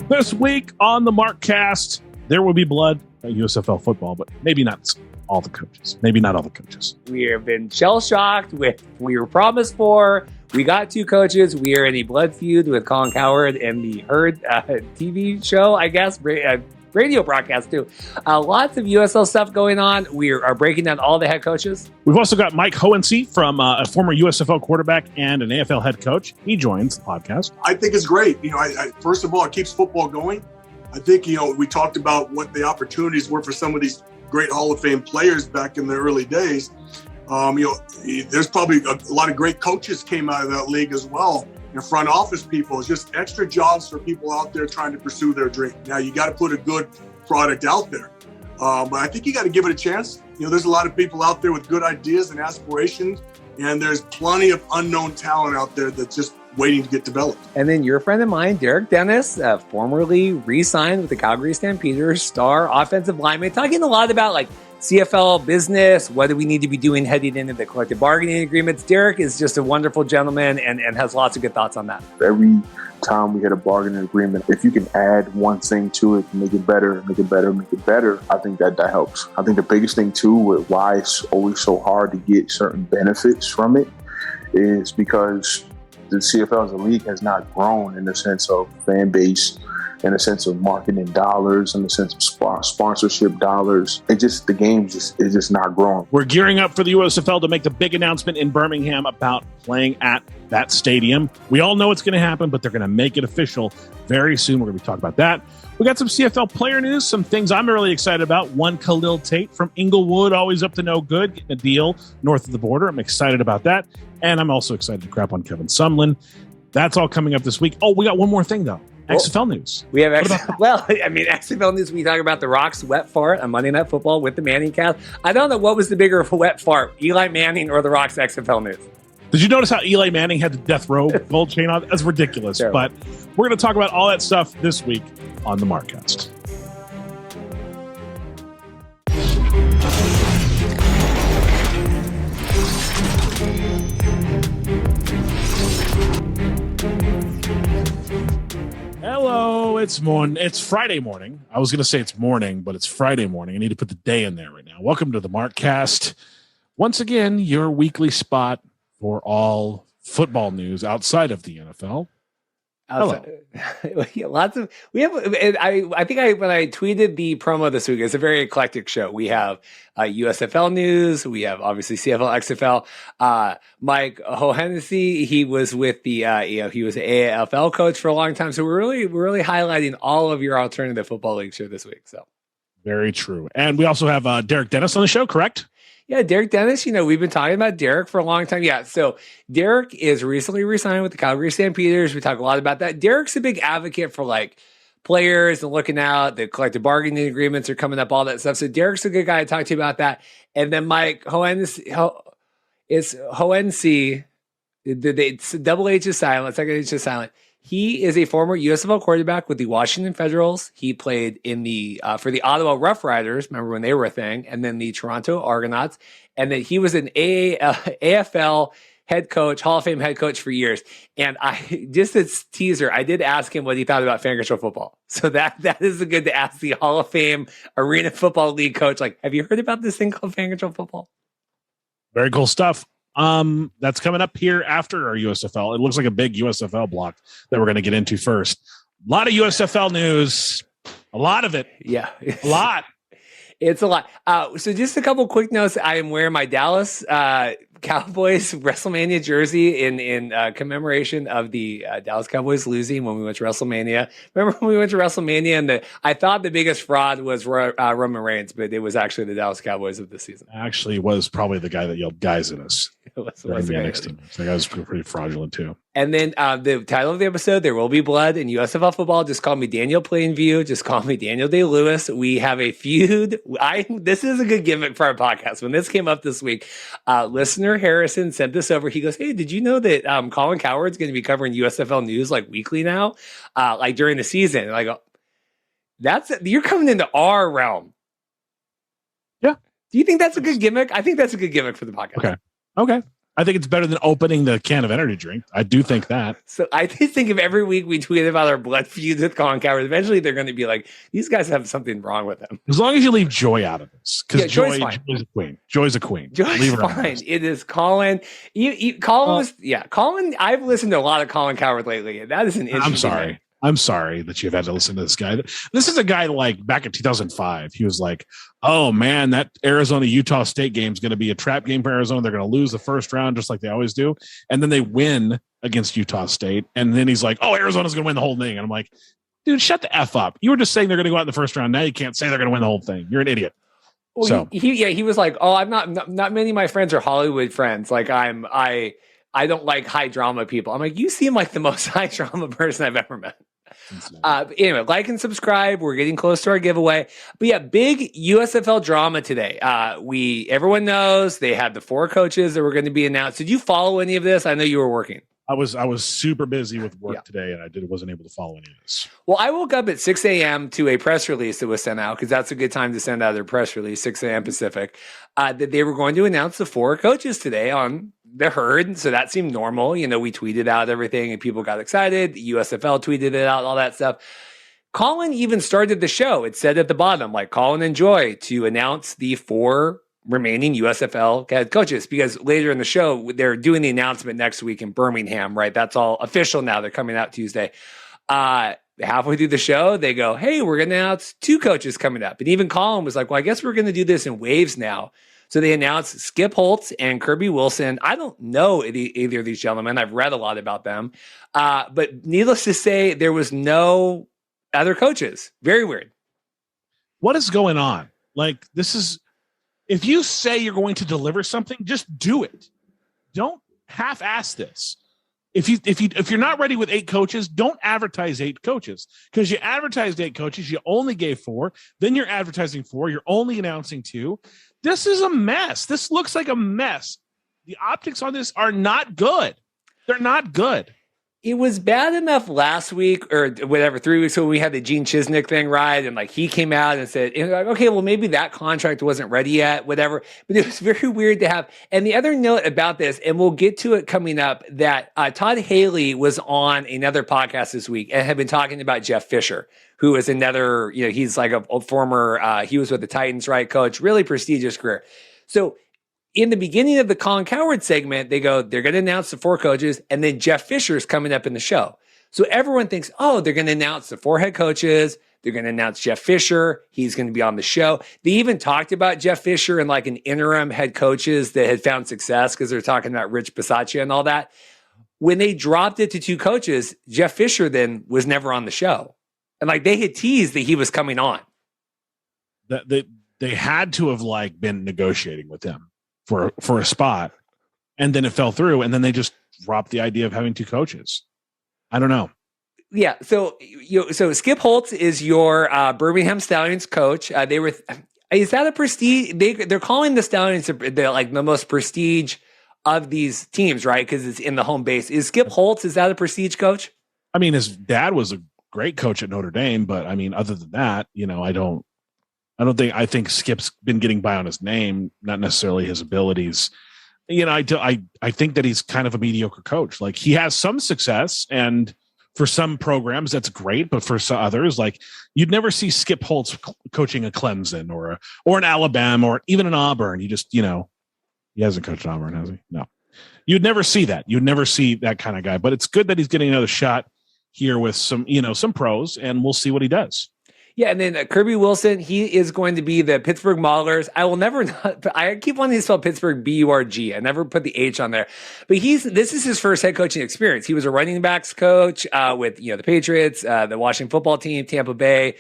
This week on the Markcast, there will be blood at USFL football, but maybe not all the coaches. Maybe not all the coaches. We have been shell-shocked with we were promised for. We got 2 coaches. We are in a blood feud with Colin Cowherd and the Herd TV show, I guess. Radio broadcast too. Lots of USL stuff going on. We are breaking down all the head coaches. We've also got Mike Hohensee from a former USFL quarterback and an AFL head coach. He joins the podcast. I think it's great. I first of all, it keeps football going. I think, we talked about what the opportunities were for some of these great Hall of Fame players back in the early days. There's probably a lot of great coaches came out of that league as well. Front office people, it's just extra jobs for people out there trying to pursue their dream. Now, you got to put a good product out there. But I think you got to give it a chance. There's a lot of people out there with good ideas and aspirations, and there's plenty of unknown talent out there that's just waiting to get developed. And then your friend of mine, Derek Dennis, formerly re-signed with the Calgary Stampeders, star offensive lineman, talking a lot about CFL business, what do we need to be doing heading into the collective bargaining agreements. Derek is just a wonderful gentleman and has lots of good thoughts on that. Every time we hit a bargaining agreement, if you can add one thing to it, make it better, I think that helps. I think the biggest thing too, with why it's always so hard to get certain benefits from it, is because the CFL as a league has not grown in the sense of fan base, in the sense of marketing dollars, in the sense of sponsorship dollars. The game is just not growing. We're gearing up for the USFL to make the big announcement in Birmingham about playing at that stadium. We all know it's going to happen, but they're going to make it official very soon. We're going to be talking about that. We got some CFL player news, some things I'm really excited about. One, Khalil Tate from Inglewood, always up to no good, getting a deal north of the border. I'm excited about that. And I'm also excited to crap on Kevin Sumlin. That's all coming up this week. Oh, we got one more thing, though. XFL news. We have XFL news. We talk about the Rock's wet fart on Monday Night Football with the Manningcast. I don't know what was the bigger wet fart, Eli Manning or the Rock's XFL news. Did you notice how Eli Manning had the death row gold chain on? That's ridiculous. Terrible. But we're going to talk about all that stuff this week on the Markcast. Hello, it's Friday morning. I was going to say it's morning, but it's Friday morning. I need to put the day in there right now. Welcome to the Markcast. Once again, your weekly spot for all football news outside of the NFL. Hello. Lots of when I tweeted the promo this week, it's a very eclectic show. We have USFL news, we have obviously CFL, XFL. Mike Hohensee, he was with the he was an AFL coach for a long time. So we're really highlighting all of your alternative football leagues here this week. So very true. And we also have Derek Dennis on the show, correct? Yeah, Derek Dennis, we've been talking about Derek for a long time. Yeah, so Derek is recently re-signed with the Calgary Stampeders. We talk a lot about that. Derek's a big advocate for players and looking out. The collective bargaining agreements are coming up, all that stuff. So Derek's a good guy to talk to you about that. And then Mike Hohensee, it's double H is silent, second H is silent. He is a former USFL quarterback with the Washington Federals. He played in the for the Ottawa Rough Riders, remember when they were a thing, and then the Toronto Argonauts. And then he was an AFL head coach, Hall of Fame head coach for years. And I just as teaser, I did ask him what he thought about fan control football. So that is good to ask the Hall of Fame Arena Football League coach. Have you heard about this thing called fan control football? Very cool stuff. That's coming up here after our USFL. It looks like a big USFL block that we're going to get into first. A lot of USFL news. A lot of it. Yeah. A lot. It's a lot. So just a couple quick notes. I am wearing my Dallas Cowboys WrestleMania jersey in commemoration of the Dallas Cowboys losing when we went to WrestleMania. Remember when we went to WrestleMania and I thought the biggest fraud was Roman Reigns, but it was actually the Dallas Cowboys of the season. Actually, was probably the guy that yelled "guys" at us. It was the NXT team. So that guy was pretty fraudulent too. And then the title of the episode, There Will Be Blood in USFL Football. Just call me Daniel Plainview. Just call me Daniel Day-Lewis. We have a feud. This is a good gimmick for our podcast. When this came up this week, listener Harrison sent this over. He goes, hey, did you know that Colin Cowherd's going to be covering USFL news weekly now, during the season? And I go, you're coming into our realm. Yeah. Do you think that's a good gimmick? I think that's a good gimmick for the podcast. Okay. I think it's better than opening the can of energy drink. I do think that. So I think if every week we tweet about our blood feuds with Colin Cowherd, eventually they're going to be like, these guys have something wrong with them. As long as you leave Joy out of this, because Joy's Joy's a queen. Joy's a queen. Joy's fine. It is Colin. Colin. Colin. I've listened to a lot of Colin Cowherd lately. And that is an interesting. I'm sorry. Thing. I'm sorry that you've had to listen to this guy. This is a guy like back in 2005. He was like, oh, man, that Arizona-Utah State game is going to be a trap game for Arizona. They're going to lose the first round just like they always do. And then they win against Utah State. And then he's like, oh, Arizona's going to win the whole thing. And I'm like, dude, shut the F up. You were just saying they're going to go out in the first round. Now you can't say they're going to win the whole thing. You're an idiot. Well, so he was like, oh, I'm not many of my friends are Hollywood friends. Like I don't like high drama people. I'm like, you seem like the most high drama person I've ever met. Anyway, like and subscribe. We're getting close to our giveaway. But yeah, big USFL drama today. Everyone knows they had the 4 coaches that were going to be announced. Did you follow any of this? I know you were working. I was super busy with work today, and I wasn't able to follow any of this. Well, I woke up at 6 a.m. to a press release that was sent out, because that's a good time to send out their press release, 6 a.m. Pacific, that they were going to announce the 4 coaches today on the herd. So that seemed normal. You know, we tweeted out everything and people got excited. The USFL tweeted it out, all that stuff. Colin even started the show. It said at the bottom, like, Colin and Joy to announce the 4 remaining USFL head coaches, because later in the show, they're doing the announcement next week in Birmingham, right? That's all official now. They're coming out Tuesday. Halfway through the show, they go, hey, we're going to announce 2 coaches coming up. And even Colin was like, well, I guess we're going to do this in waves now. So they announced Skip Holtz and Kirby Wilson. I don't know either of these gentlemen. I've read a lot about them. But needless to say, there was no other coaches. Very weird. What is going on? Like, this is, if you say you're going to deliver something, just do it. Don't half-ass this. If you're not ready with 8 coaches, don't advertise 8 coaches, because you advertised 8 coaches, you only gave 4, then you're advertising 4, you're only announcing 2. This is a mess. This looks like a mess. The optics on this are not good. They're not good. It was bad enough last week or whatever, 3 weeks ago, we had the Gene Chisnick thing, right? And like he came out and said, like, okay, well, maybe that contract wasn't ready yet, whatever. But it was very weird to have. And the other note about this, and we'll get to it coming up, that Todd Haley was on another podcast this week and had been talking about Jeff Fisher, who is another, he's like a former, he was with the Titans, right, coach, really prestigious career. So in the beginning of the Colin Cowherd segment, they go, they're going to announce the 4 coaches, and then Jeff Fisher is coming up in the show. So everyone thinks, oh, they're going to announce the 4 head coaches. They're going to announce Jeff Fisher. He's going to be on the show. They even talked about Jeff Fisher and like an interim head coaches that had found success, because they're talking about Rich Bisaccia and all that. When they dropped it to 2 coaches, Jeff Fisher then was never on the show. And like they had teased that he was coming on. They had to have like been negotiating with him for a spot, and then it fell through, and then they just dropped the idea of having 2 coaches. I don't know. Yeah. So so Skip Holtz is your Birmingham Stallions coach. Is that a prestige? They're calling the Stallions like the most prestige of these teams, right? Because it's in the home base. Is Skip Holtz, is that a prestige coach? I mean, his dad was a great coach at Notre Dame, but I mean, other than that, I think Skip's been getting by on his name, not necessarily his abilities. I think that he's kind of a mediocre coach. Like, he has some success, and for some programs that's great, but for some others, like, you'd never see Skip Holtz coaching a Clemson or an Alabama or even an Auburn. You just, he hasn't coached Auburn, has he? No. You'd never see that. You'd never see that kind of guy. But it's good that he's getting another shot here with some pros, and we'll see what he does. Yeah, and then Kirby Wilson, he is going to be the Pittsburgh Maulers. I keep wanting to spell Pittsburgh B-U-R-G. I never put the H on there. But this is his first head coaching experience. He was a running backs coach with the Patriots, the Washington football team, Tampa Bay,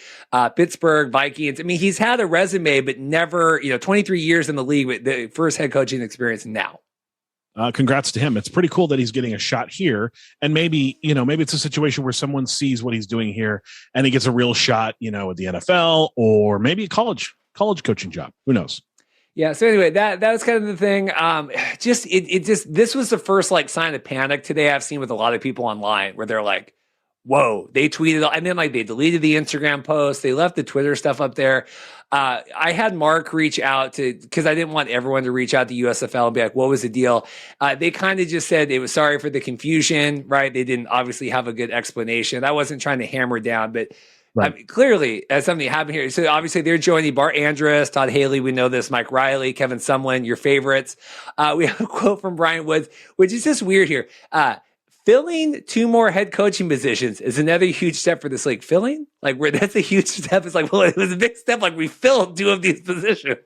Pittsburgh, Vikings. I mean, he's had a resume, but never, 23 years in the league with the first head coaching experience now. Congrats to him. It's pretty cool that he's getting a shot here. And maybe it's a situation where someone sees what he's doing here and he gets a real shot, at the NFL or maybe a college coaching job. Who knows? Yeah. So anyway, that was kind of the thing. This was the first like sign of panic today I've seen with a lot of people online where they're like, whoa, they tweeted, and then like they deleted the Instagram post. They left the Twitter stuff up there. I had Mark reach out because I didn't want everyone to reach out to USFL and be like, what was the deal? They kind of just said it was sorry for the confusion, right? They didn't obviously have a good explanation. I wasn't trying to hammer down, but right. I mean, clearly something happened here. So obviously they're joining Bart, Andrus, Todd Haley. We know this, Mike Riley, Kevin Sumlin, your favorites. We have a quote from Brian Woods, which is just weird here. Filling 2 more head coaching positions is another huge step for this league. Filling? Like, where that's a huge step. It's like, well, it was a big step. Like, we filled 2 of these positions.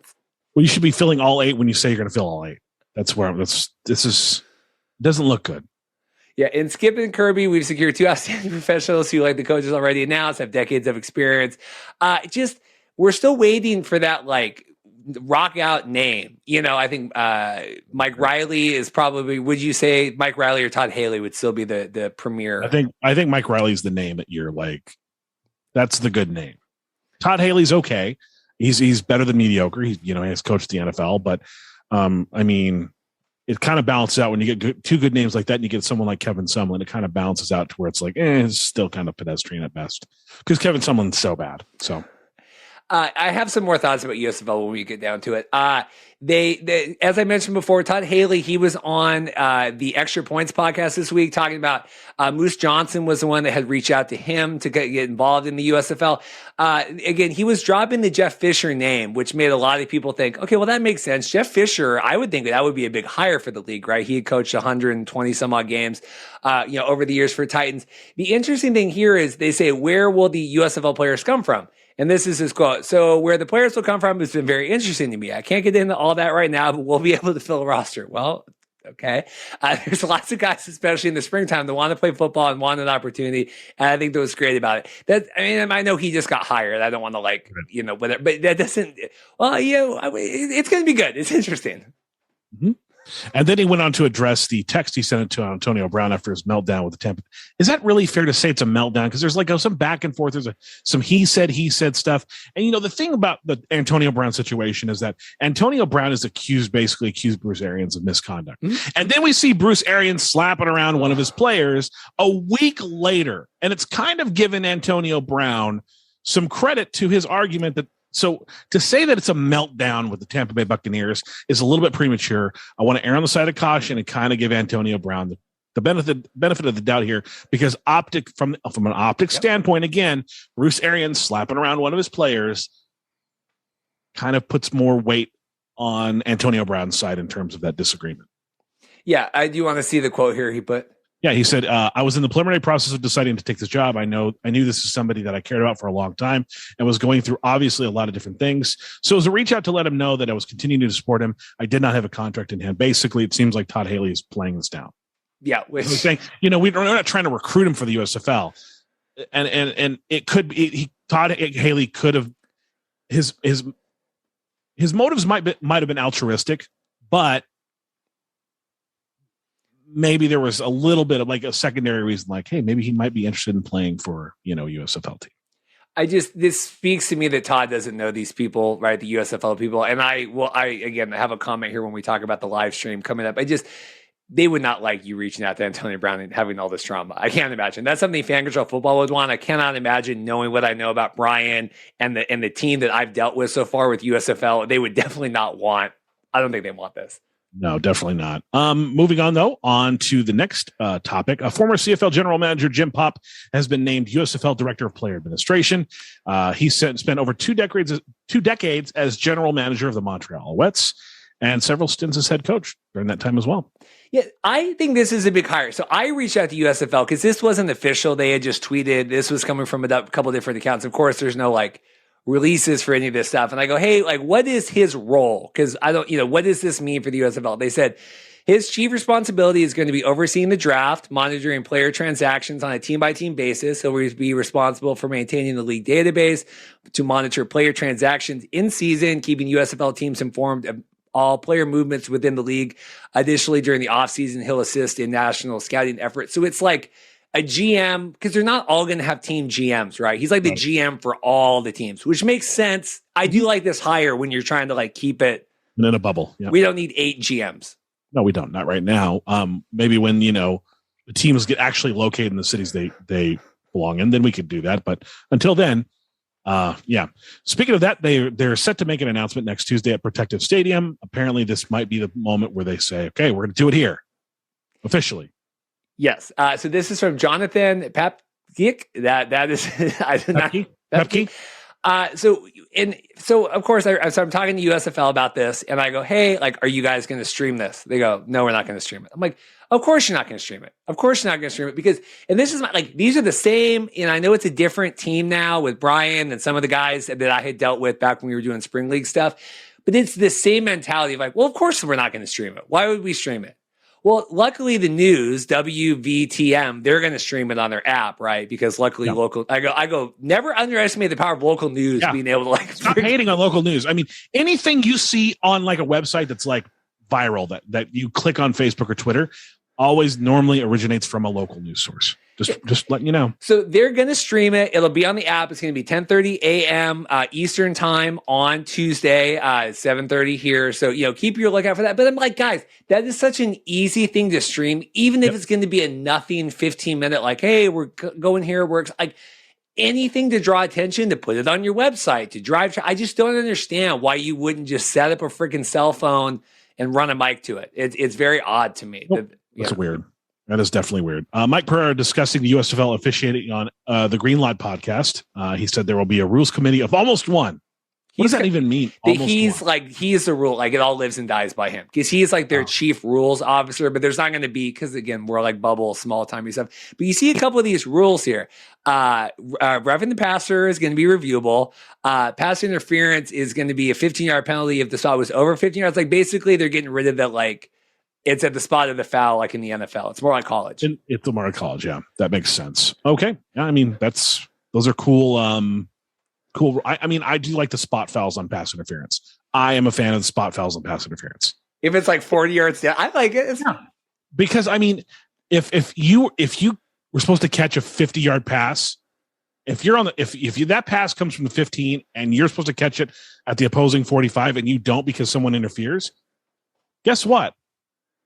Well, you should be filling all 8 when you say you're going to fill all 8. That's where doesn't look good. Yeah, in Skip and Kirby, we've secured 2 outstanding professionals who, like the coaches already announced, have decades of experience. We're still waiting for that, like, rock out name. I think Mike Riley is probably, would you say Mike Riley or Todd Haley would still be the premier? I think Mike Riley's the name that you're like, that's the good name. Todd Haley's okay. He's better than mediocre. He has coached the NFL, but I mean, it kind of balances out when you get 2 good names like that and you get someone like Kevin Sumlin. It kind of balances out to where it's like, it's still kind of pedestrian at best because Kevin Sumlin's so bad. So I have some more thoughts about USFL when we get down to it. They as I mentioned before, Todd Haley, he was on the Extra Points podcast this week talking about Moose Johnson was the one that had reached out to him to get involved in the USFL. Again, he was dropping the Jeff Fisher name, which made a lot of people think, okay, well, that makes sense. Jeff Fisher, I would think that would be a big hire for the league, right? He had coached 120 some odd games, over the years for Titans. The interesting thing here is they say, where will the USFL players come from? And this is his quote. So where the players will come from has been very interesting to me. I can't get into all that right now, but we'll be able to fill a roster. Well, okay. There's lots of guys, especially in the springtime, that want to play football and want an opportunity. And I think that was great about it. I know he just got hired. I don't want to whatever, but that doesn't, it's going to be good. It's interesting. Mm-hmm. And then he went on to address the text he sent to Antonio Brown after his meltdown with the Tampa. Is that really fair to say it's a meltdown? Because there's like some back and forth. There's some he said stuff. And, the thing about the Antonio Brown situation is that Antonio Brown is basically accused Bruce Arians of misconduct. Mm-hmm. And then we see Bruce Arians slapping around one of his players a week later. And it's kind of given Antonio Brown some credit to his argument that, so to say that it's a meltdown with the Tampa Bay Buccaneers is a little bit premature. I want to err on the side of caution and kind of give Antonio Brown the benefit of the doubt here, because from an optic standpoint, again, Bruce Arians slapping around one of his players kind of puts more weight on Antonio Brown's side in terms of that disagreement. Yeah, I do want to see the quote here he put. Yeah, he said, I was in the preliminary process of deciding to take this job. I knew this is somebody that I cared about for a long time and was going through obviously a lot of different things. So as a reach out to let him know that I was continuing to support him, I did not have a contract in hand. Basically, it seems like Todd Haley is playing this down. Yeah. He's saying, we're not trying to recruit him for the USFL. And it could be, Todd Haley could have, his motives might have been altruistic, but maybe there was a little bit of like a secondary reason, like, hey, maybe he might be interested in playing for, USFL team. This speaks to me that Todd doesn't know these people, right? The USFL people. And I again, have a comment here when we talk about the live stream coming up. They would not like you reaching out to Antonio Brown and having all this drama. I can't imagine. That's something Fan Control Football would want. I cannot imagine, knowing what I know about Brian and the team that I've dealt with so far with USFL. They would definitely not want. I don't think they want this. No, definitely not. Moving on, though, on to the next topic. A former CFL general manager, Jim Popp, has been named USFL Director of Player Administration. He spent over two decades as general manager of the Montreal Alouettes and several stints as head coach during that time as well. Yeah, I think this is a big hire. So I reached out to USFL because this wasn't official. They had just tweeted. This was coming from a couple different accounts. Of course, there's no releases for any of this stuff. And I go, hey, what is his role? Because I don't, what does this mean for the USFL? They said his chief responsibility is going to be overseeing the draft, monitoring player transactions on a team-by-team basis. He'll be responsible for maintaining the league database, to monitor player transactions in season, keeping USFL teams informed of all player movements within the league. Additionally, during the offseason, he'll assist in national scouting efforts. So it's like a GM, because they're not all going to have team GMs, right? He's like the GM for all the teams, which makes sense. I do like this hire when you're trying to keep it in a bubble. Yep. We don't need 8 GMs. No, we don't. Not right now. Maybe when, the teams get actually located in the cities they belong in, then we could do that. But until then, yeah. Speaking of that, they're set to make an announcement next Tuesday at Protective Stadium. Apparently, this might be the moment where they say, "Okay, we're going to do it here officially." Yes. So this is from Jonathan Papke. That is Pepke. So of course, I'm talking to USFL about this, and I go, "Hey, like, are you guys going to stream this?" They go, "No, we're not going to stream it." I'm like, "Of course you're not going to stream it. Of course you're not going to stream it because." And this is these are the same. And I know it's a different team now with Brian and some of the guys that I had dealt with back when we were doing spring league stuff, but it's the same mentality of like, well, of course we're not going to stream it. Why would we stream it? Well, luckily the news, WVTM, they're going to stream it on their app, right? Because luckily local, I go, never underestimate the power of local news being able to stop hating on local news. I mean, anything you see on like a website that's like viral that you click on Facebook or Twitter always normally originates from a local news source. Just letting you know. So they're going to stream it. It'll be on the app. It's going to be 10:30 a.m. Eastern time on Tuesday, 7:30 here. So, keep your lookout for that. But I'm like, guys, that is such an easy thing to stream, even if it's going to be a nothing 15-minute, like, hey, we're going here. Works like anything to draw attention, to put it on your website, to drive. I just don't understand why you wouldn't just set up a freaking cell phone and run a mic to it. It's very odd to me. That's weird. That is definitely weird. Mike Pereira discussing the USFL officiating on the Greenlight podcast. He said there will be a rules committee of almost one. What does that even mean? He's the rule. Like, it all lives and dies by him because he's like their chief rules officer. But there's not going to be, because again, we're like bubble, small timey stuff. But you see a couple of these rules here. Roughing the passer is going to be reviewable. Pass interference is going to be a 15-yard penalty if the spot was over 15 yards. Like, basically, they're getting rid of that. Like, it's at the spot of the foul, like in the NFL. It's more like college. It's more like college. Yeah, that makes sense. Okay. Yeah, I mean, those are cool. Cool. I mean, I do like the spot fouls on pass interference. I am a fan of the spot fouls on pass interference. If it's like 40 yards down, I like it. Because I mean, if you were supposed to catch a 50-yard pass, if that pass comes from the 15 and you're supposed to catch it at the opposing 45 and you don't because someone interferes, guess what?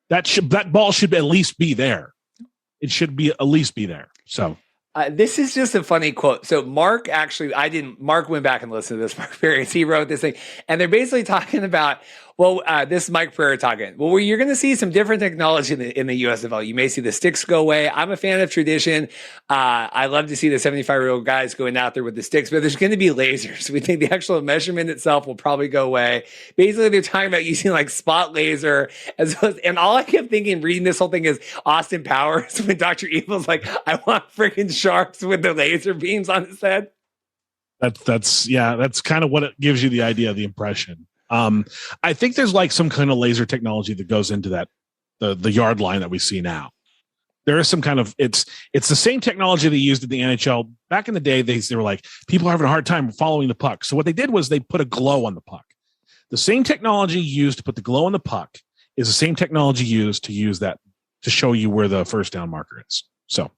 That ball should at least be there. It should be at least be there. So this is just a funny quote. So Mark went back and listened to this. Mark Perry, he wrote this thing, and they're basically talking about, this is Mike Pereira talking. Well, you're going to see some different technology in the USFL. You may see the sticks go away. I'm a fan of tradition. I love to see the 75-year-old guys going out there with the sticks, but there's going to be lasers. We think the actual measurement itself will probably go away. Basically, they're talking about using like spot laser and all I kept thinking reading this whole thing is Austin Powers when Dr. Evil's like, I want freaking sharks with the laser beams on his head. That's kind of what it gives you the idea of the impression. I think there's like some kind of laser technology that goes into that, the yard line that we see now. There is some kind of, it's the same technology they used in the NHL. Back in the day, they were like, people are having a hard time following the puck. So what they did was they put a glow on the puck. The same technology used to put the glow on the puck is the same technology used to use that to show you where the first down marker is. So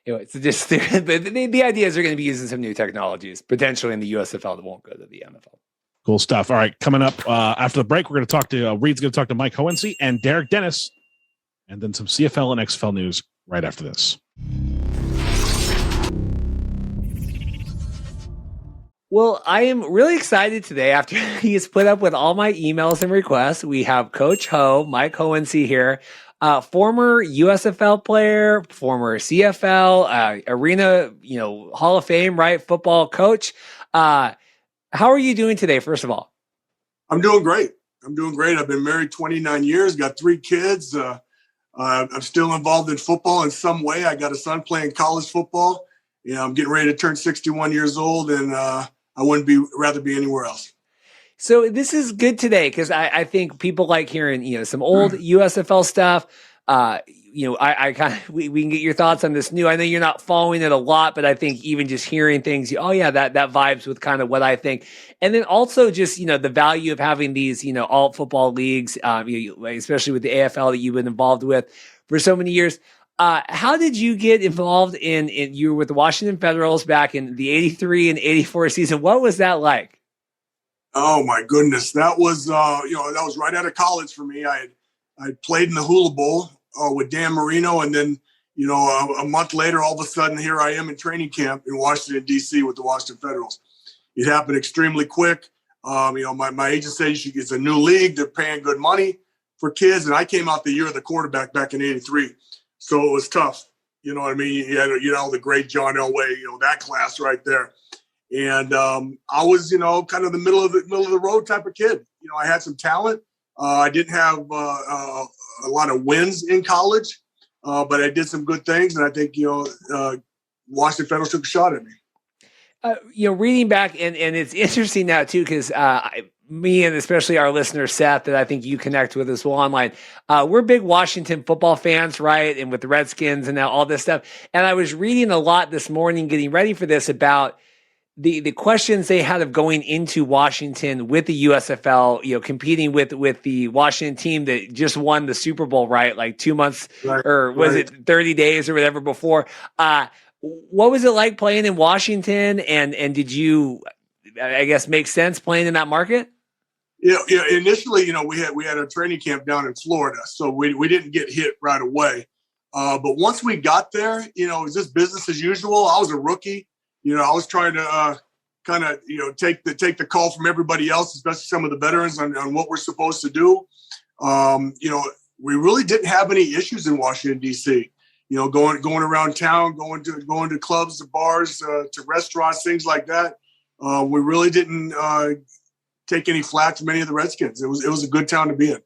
anyway, it's just the idea is they're going to be using some new technologies potentially in the USFL that won't go to the NFL. Cool stuff. All right, coming up after the break, we're going to talk to Reed's going to talk to Mike Hohensee and Derek Dennis, and then some CFL and XFL news right after this. Well, I am really excited today after he's put up with all my emails and requests. We have Coach Ho, Mike Hohensee here, former USFL player, former CFL, Arena, Hall of Fame, right? Football coach. How are you doing today, first of all? I'm doing great. I've been married 29 years, got 3 kids. I'm still involved in football in some way. I got a son playing college football. I'm getting ready to turn 61 years old, and I wouldn't rather be anywhere else. So this is good today because I think people like hearing, some old USFL stuff. I kind of we can get your thoughts on this new. I know you're not following it a lot, but I think even just hearing things, that vibes with kind of what I think. And then also just, the value of having these, alt football leagues, especially with the AFL that you've been involved with for so many years. How did you get involved in you were with the Washington Federals back in the 83 and 84 season? What was that like? Oh my goodness. That was, that was right out of college for me. I played in the Hula Bowl with Dan Marino. And then, a month later, all of a sudden, here I am in training camp in Washington, D.C. with the Washington Federals. It happened extremely quick. My agent said it's a new league. They're paying good money for kids. And I came out the year of the quarterback back in '83. So it was tough. You know what I mean? You had, the great John Elway, that class right there. And I was, kind of the middle of the road type of kid. I had some talent. I didn't have a lot of wins in college, but I did some good things. And I think, Washington Federals took a shot at me. Reading back, and it's interesting now too, because me and especially our listener Seth, that I think you connect with as well online, we're big Washington football fans, right? And with the Redskins and now all this stuff. And I was reading a lot this morning, getting ready for this, about the questions they had of going into Washington with the USFL, competing with the Washington team that just won the Super Bowl, right? Like 2 months, right, or was it 30 days or whatever before? What was it like playing in Washington? And did you, I guess, make sense playing in that market? Yeah. Initially, we had a training camp down in Florida, so we didn't get hit right away. But once we got there, it was just business as usual. I was a rookie. I was trying to kind of, take the call from everybody else, especially some of the veterans, on what we're supposed to do. We really didn't have any issues in Washington, D.C. Going around town, going to clubs, to bars, to restaurants, things like that. We really didn't take any flack from any of the Redskins. It was a good town to be in.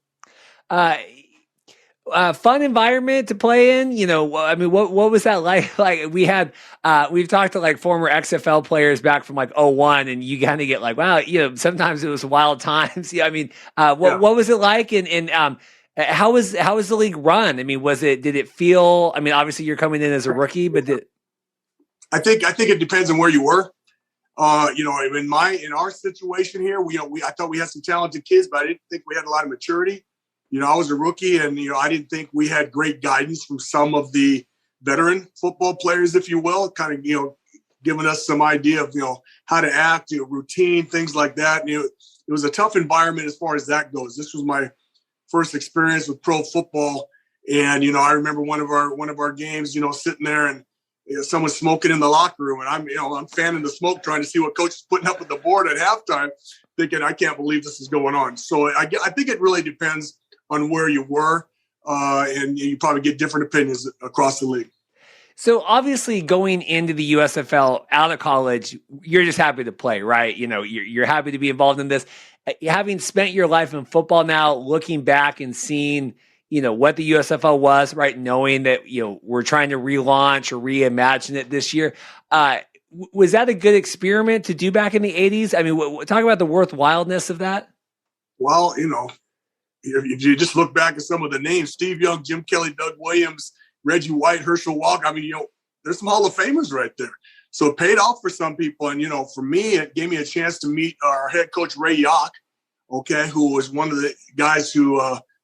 Fun environment to play in. What was that like? Like we've talked to like former XFL players back from like 2001, and you kind of get like, wow, sometimes it was wild times. What was it like? And how was the league run? Did it feel, obviously you're coming in as a rookie, but I think it depends on where you were. In our situation here, I thought we had some talented kids, but I didn't think we had a lot of maturity. I was a rookie, and I didn't think we had great guidance from some of the veteran football players, if you will, kind of giving us some idea of how to act, routine, things like that. And, it was a tough environment as far as that goes. This was my first experience with pro football, and I remember one of our games, sitting there and someone smoking in the locker room, and I'm fanning the smoke, trying to see what coach is putting up with the board at halftime, thinking I can't believe this is going on. So I think it really depends on where you were, and you probably get different opinions across the league. So obviously going into the USFL out of college, you're just happy to play, right? You're happy to be involved in this. Having spent your life in football now, looking back and seeing, what the USFL was, right? Knowing that, we're trying to relaunch or reimagine it this year. Was that a good experiment to do back in the 80s? Talk about the worthwhileness of that. Well, if you just look back at some of the names, Steve Young, Jim Kelly, Doug Williams, Reggie White, Herschel Walker, there's some Hall of Famers right there. So it paid off for some people. And, for me, it gave me a chance to meet our head coach, Ray Yock, who was one of the guys who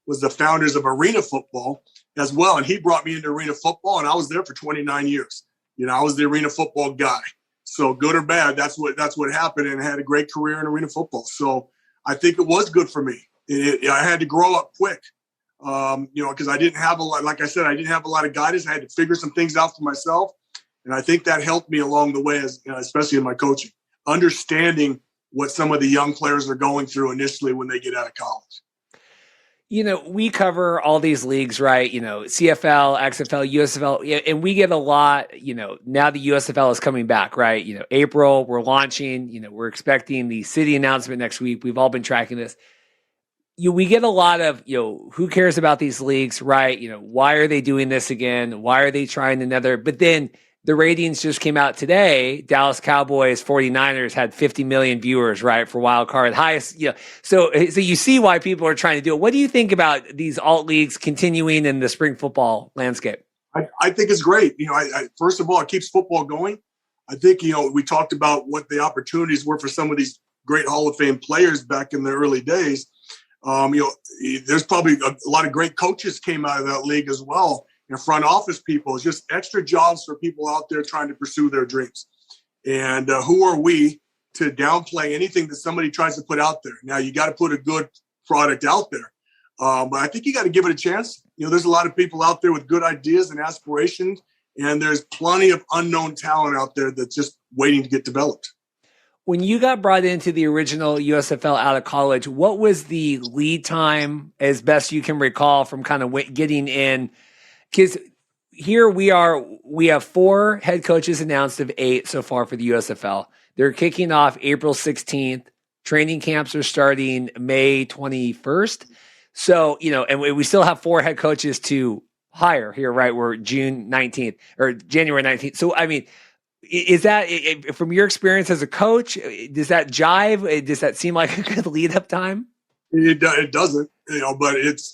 was the founders of arena football as well. And he brought me into arena football, and I was there for 29 years. I was the arena football guy. So good or bad, that's what happened, and I had a great career in arena football. So I think it was good for me. I had to grow up quick, because I didn't have a lot. Like I said, I didn't have a lot of guidance. I had to figure some things out for myself, and I think that helped me along the way, especially in my coaching, understanding what some of the young players are going through initially when they get out of college. We cover all these leagues, right? CFL, XFL, USFL, and we get a lot, now the USFL is coming back, right? April, we're launching, we're expecting the city announcement next week. We've all been tracking this. We get a lot of, who cares about these leagues, right? Why are they doing this again? Why are they trying another? But then the ratings just came out today. Dallas Cowboys 49ers had 50 million viewers, right, for Wild Card, highest. So you see why people are trying to do it. What do you think about these alt leagues continuing in the spring football landscape? I think it's great. First of all, it keeps football going. I think, we talked about what the opportunities were for some of these great Hall of Fame players back in the early days. There's probably a lot of great coaches came out of that league as well. Front office people, it's just extra jobs for people out there trying to pursue their dreams. And who are we to downplay anything that somebody tries to put out there? Now, you got to put a good product out there. But I think you got to give it a chance. There's a lot of people out there with good ideas and aspirations, and there's plenty of unknown talent out there that's just waiting to get developed. When you got brought into the original USFL out of college, what was the lead time, as best you can recall, from kind of getting in? Because here we have 4 head coaches announced of 8 so far for the USFL. They're kicking off April 16th. Training camps are starting May 21st. So, and we still have 4 head coaches to hire here, right? We're June 19th or January 19th. So, I mean, is that, from your experience as a coach, does that jive? Does that seem like a good lead up time? It doesn't, but it's,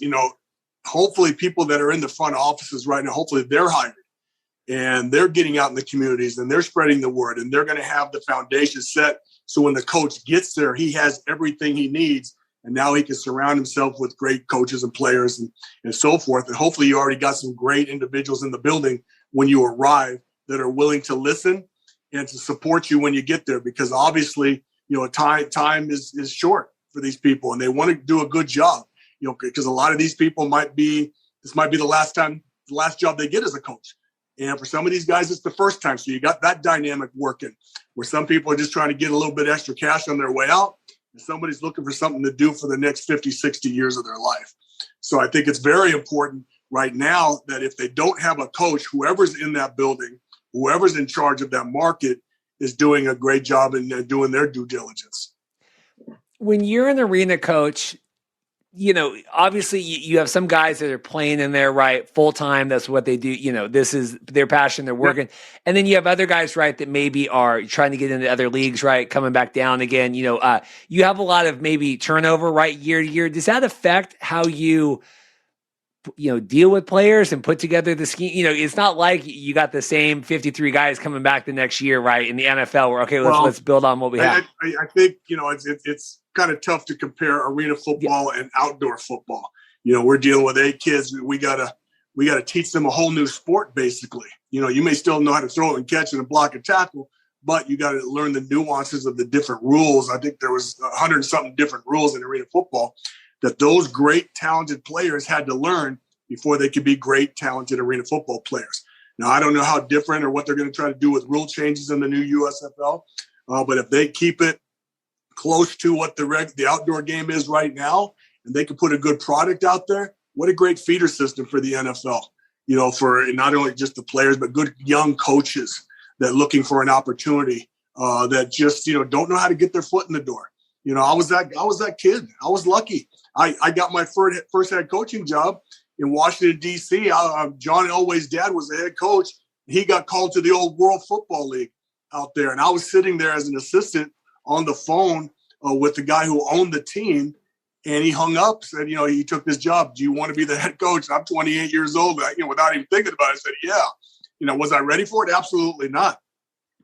hopefully people that are in the front offices right now, hopefully they're hired and they're getting out in the communities and they're spreading the word and they're going to have the foundation set. So when the coach gets there, he has everything he needs. And now he can surround himself with great coaches and players and so forth. And hopefully you already got some great individuals in the building when you arrive that are willing to listen and to support you when you get there. Because obviously, time is short for these people and they want to do a good job, because a lot of these people this might be the last job they get as a coach. And for some of these guys, it's the first time. So you got that dynamic working where some people are just trying to get a little bit extra cash on their way out. And somebody's looking for something to do for the next 50, 60 years of their life. So I think it's very important right now that if they don't have a coach, whoever's in that building, whoever's in charge of that market is doing a great job and doing their due diligence. When you're an arena coach, obviously you have some guys that are playing in there, right, full time. That's what they do. This is their passion. They're working. Yeah. And then you have other guys, right, that maybe are trying to get into other leagues, right, coming back down again. You have a lot of maybe turnover, right, year to year. Does that affect how you deal with players and put together the scheme? It's not like you got the same 53 guys coming back the next year, right, in the NFL where, okay, let's build on what we have. I think, it's kind of tough to compare arena football and outdoor football. We're dealing with 8 kids. We gotta teach them a whole new sport, basically. You may still know how to throw and catch and block and tackle, but you got to learn the nuances of the different rules. I think there was 100 and something different rules in arena football that those great, talented players had to learn before they could be great, talented arena football players. Now, I don't know how different or what they're going to try to do with rule changes in the new USFL, but if they keep it close to what the outdoor game is right now, and they can put a good product out there, what a great feeder system for the NFL, for not only just the players, but good young coaches that looking for an opportunity that just, don't know how to get their foot in the door. I was that kid. I was lucky. I got my first head coaching job in Washington, D.C. John Elway's dad was the head coach. He got called to the old World Football League out there. And I was sitting there as an assistant on the phone with the guy who owned the team. And he hung up, said, he took this job. Do you want to be the head coach? I'm 28 years old. Without even thinking about it, I said, yeah. Was I ready for it? Absolutely not.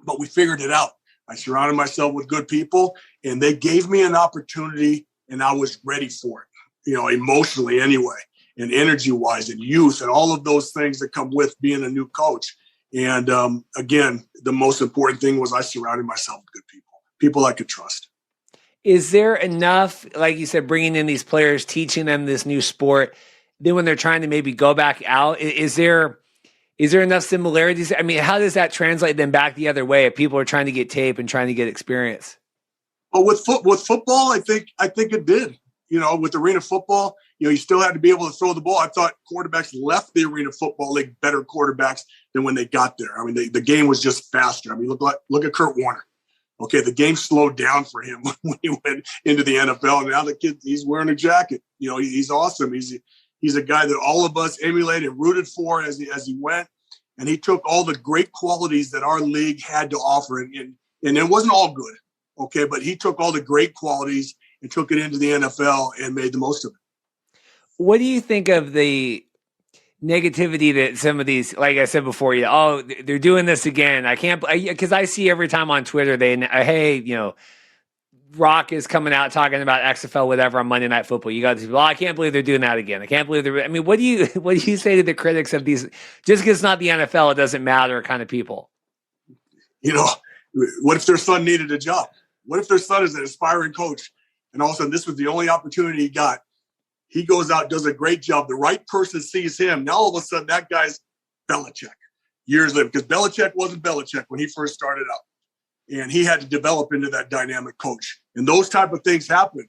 But we figured it out. I surrounded myself with good people, and they gave me an opportunity, and I was ready for it, emotionally anyway, and energy-wise, and youth, and all of those things that come with being a new coach. And, again, the most important thing was I surrounded myself with good people I could trust. Is there enough, like you said, bringing in these players, teaching them this new sport, then when they're trying to maybe go back out, is there enough similarities? I mean, how does that translate then back the other way if people are trying to get tape and trying to get experience? Well, with football, I think it did. With arena football, you still had to be able to throw the ball. I thought quarterbacks left the arena football league better quarterbacks than when they got there. I mean, the game was just faster. I mean, look at Kurt Warner. Okay, the game slowed down for him when he went into the NFL. And now the kid, he's wearing a jacket. He's awesome. He's a guy that all of us emulated and rooted for as he went. And he took all the great qualities that our league had to offer. And it wasn't all good, okay? But he took all the great qualities and took it into the NFL and made the most of it. What do you think of the negativity that some of these, like I said before, they're doing this again? I can't, because I see every time on Twitter, hey, Rock is coming out talking about XFL, whatever, on Monday Night Football. You got these people, I can't believe they're doing that again. I can't believe I mean, what do you say to the critics of these, just because it's not the NFL, it doesn't matter kind of people? What if their son needed a job? What if their son is an aspiring coach and all of a sudden this was the only opportunity he got? He goes out, does a great job. The right person sees him. Now, all of a sudden, that guy's Belichick years later, because Belichick wasn't Belichick when he first started out. And he had to develop into that dynamic coach. And those type of things happen.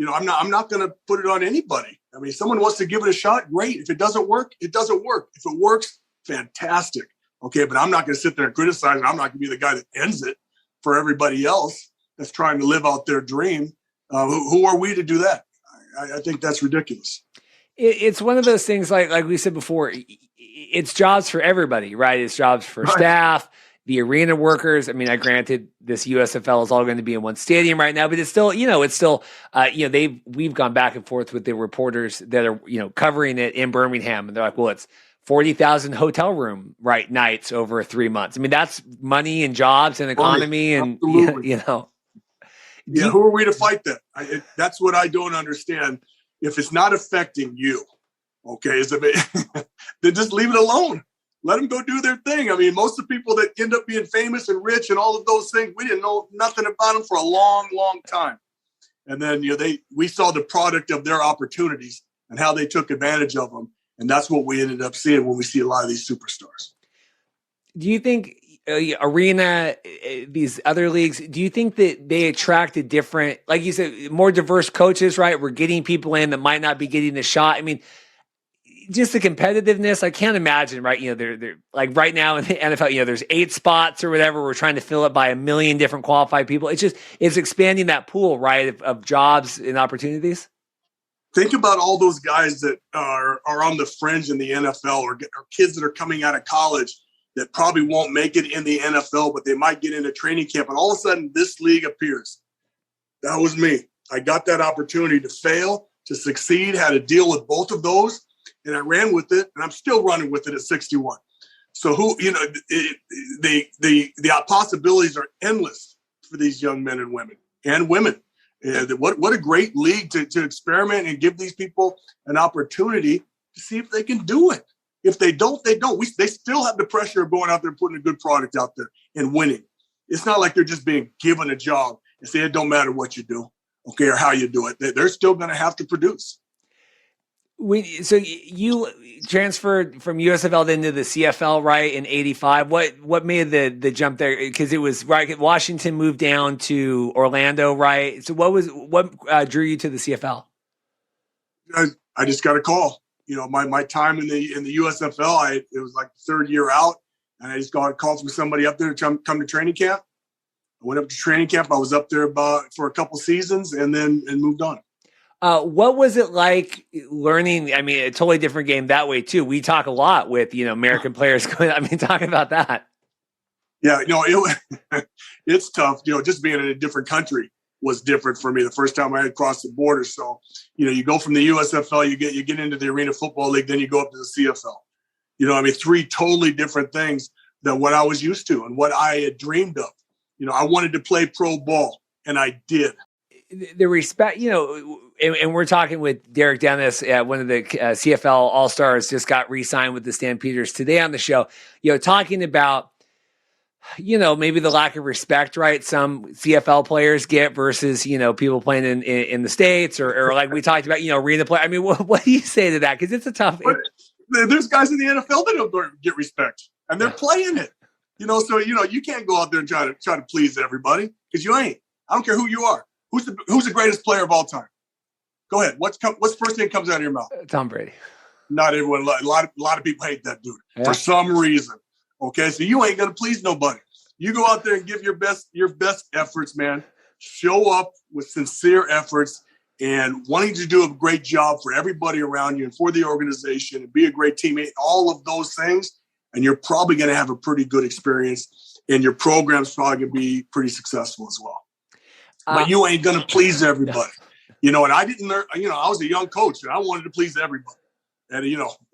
I'm not going to put it on anybody. I mean, if someone wants to give it a shot, great. If it doesn't work, it doesn't work. If it works, fantastic. Okay, but I'm not going to sit there and criticize it. I'm not going to be the guy that ends it for everybody else that's trying to live out their dream. Who are we to do that? I think that's ridiculous. It's one of those things, like we said before, it's jobs for everybody, right? It's jobs for staff, the arena workers. I mean, granted, this USFL is all going to be in one stadium right now, but it's still, we've gone back and forth with the reporters that are, covering it in Birmingham, and they're like, well, it's 40,000 hotel room nights over 3 months. I mean, that's money and jobs and economy, and Yeah, who are we to fight that? That's what I don't understand. If it's not affecting you, okay, then just leave it alone. Let them go do their thing. I mean, most of the people that end up being famous and rich and all of those things, we didn't know nothing about them for a long, long time. And then we saw the product of their opportunities and how they took advantage of them. And that's what we ended up seeing when we see a lot of these superstars. Do you think arena, these other leagues, do you think that they attract a different, like you said, more diverse coaches, right? We're getting people in that might not be getting the shot. I mean, just the competitiveness, I can't imagine, right? They're like right now in the NFL, there's 8 spots or whatever. We're trying to fill it by 1 million different qualified people. It's expanding that pool, right, of jobs and opportunities. Think about all those guys that are on the fringe in the NFL or kids that are coming out of college that probably won't make it in the NFL, but they might get into training camp. And all of a sudden, this league appears. That was me. I got that opportunity to fail, to succeed, had to deal with both of those. And I ran with it, and I'm still running with it at 61. So the possibilities are endless for these young men and women. What a great league to experiment and give these people an opportunity to see if they can do it. If they don't, they don't. They still have the pressure of going out there and putting a good product out there and winning. It's not like they're just being given a job and say it don't matter what you do, okay, or how you do it. They're still going to have to produce. So you transferred from USFL into the CFL, right, in '85. What made the jump there? Because it was right. Washington moved down to Orlando, right? So what drew you to the CFL? I just got a call. My time in the USFL, it was like the 3rd year out, and I just got a call from somebody up there to come to training camp. I went up to training camp. I was up there for a couple seasons, and moved on. What was it like learning? I mean, a totally different game that way too. We talk a lot with, American players going, talking about that. Yeah, it's tough. Just being in a different country was different for me the first time I had crossed the border. So, you go from the USFL, you get into the Arena Football League, then you go up to the CFL. 3 totally different things than what I was used to and what I had dreamed of. I wanted to play pro ball, and I did. The respect, and we're talking with Derek Dennis, one of the CFL All-Stars, just got re-signed with the Stampeders today on the show, talking about, maybe the lack of respect, right, some CFL players get versus, people playing in the States or like we talked about, arena play. I mean, what do you say to that? Because it's a tough. There's guys in the NFL that don't get respect, and they're playing it. So you can't go out there and try to please everybody because you ain't. I don't care who you are. Who's the greatest player of all time? Go ahead. What's the first thing that comes out of your mouth? Tom Brady. Not everyone. A lot of people hate that dude for some reason. Okay, so you ain't gonna please nobody. You go out there and give your best efforts, man. Show up with sincere efforts and wanting to do a great job for everybody around you and for the organization and be a great teammate. All of those things, and you're probably gonna have a pretty good experience, and your program's probably gonna be pretty successful as well. But you ain't gonna please everybody. And I didn't learn, I was a young coach and I wanted to please everybody. And,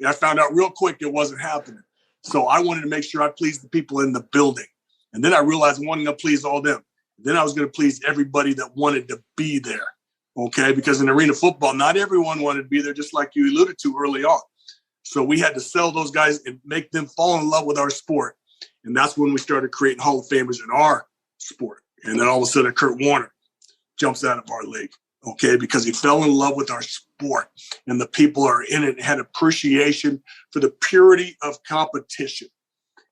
I found out real quick it wasn't happening. So I wanted to make sure I pleased the people in the building. And then I realized I wanted to please all them. Then I was going to please everybody that wanted to be there. Okay. Because in arena football, not everyone wanted to be there, just like you alluded to early on. So we had to sell those guys and make them fall in love with our sport. And that's when we started creating Hall of Famers in our sport. And then all of a sudden, Kurt Warner jumps out of our league. Okay, because he fell in love with our sport, and the people are in it and had appreciation for the purity of competition.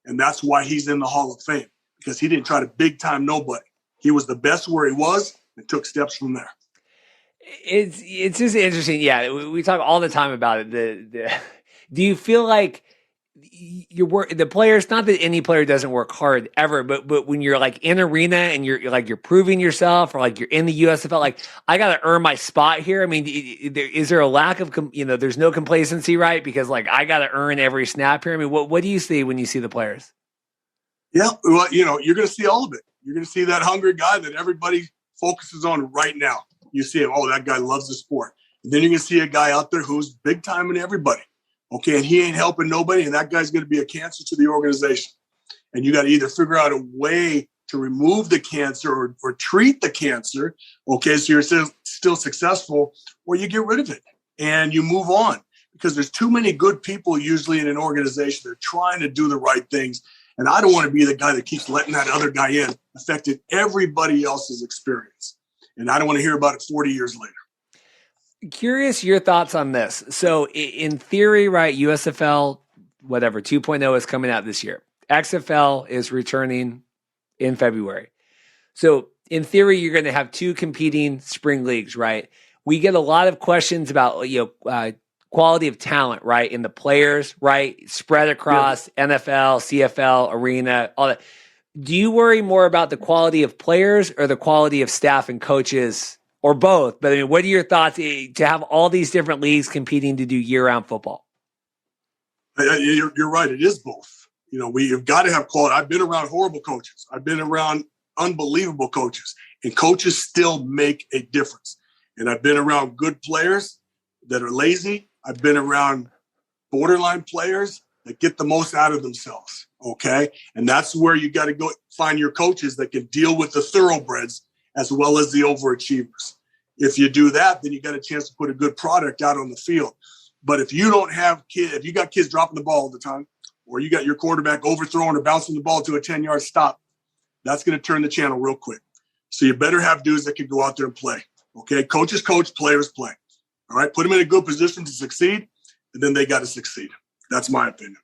And that's why he's in the Hall of Fame, because he didn't try to big time nobody. He was the best where he was and took steps from there. It's just interesting. Yeah, we talk all the time about it. Do you feel like the players, not that any player doesn't work hard ever, but when you're like in arena and you're proving yourself, or like you're in the USFL, like I got to earn my spot here. I mean, is there a lack of, there's no complacency, right? Because like I got to earn every snap here. I mean, what do you see when you see the players? Yeah, well, you're going to see all of it. You're going to see that hungry guy that everybody focuses on right now. You see him, oh, that guy loves the sport. And then you're going to see a guy out there who's big time in everybody. Okay, and he ain't helping nobody, and that guy's going to be a cancer to the organization. And you got to either figure out a way to remove the cancer or treat the cancer, okay, so you're still successful, or you get rid of it and you move on. Because there's too many good people usually in an organization. They're trying to do the right things. And I don't want to be the guy that keeps letting that other guy in, affecting everybody else's experience. And I don't want to hear about it 40 years later. Curious your thoughts on this. So in theory, right, USFL, 2.0 is coming out this year. XFL is returning in February. So in theory, you're going to have two competing spring leagues, right? We get a lot of questions about, quality of talent, right? In the players, right? Spread across NFL, CFL, arena, all that. Do you worry more about the quality of players or the quality of staff and coaches, or both? But I mean, what are your thoughts to have all these different leagues competing to do year-round football? You're right. It is both. We've got to have quality. I've been around horrible coaches. I've been around unbelievable coaches, and coaches still make a difference. And I've been around good players that are lazy. I've been around borderline players that get the most out of themselves. Okay. And that's where you got to go find your coaches that can deal with the thoroughbreds as well as the overachievers. If you do that, then you got a chance to put a good product out on the field. But if you don't have kids, if you got kids dropping the ball all the time, or you got your quarterback overthrowing or bouncing the ball to a 10-yard stop, that's going to turn the channel real quick. So you better have dudes that can go out there and play. Okay. Coaches coach, players play. All right. Put them in a good position to succeed, and then they got to succeed. That's my opinion.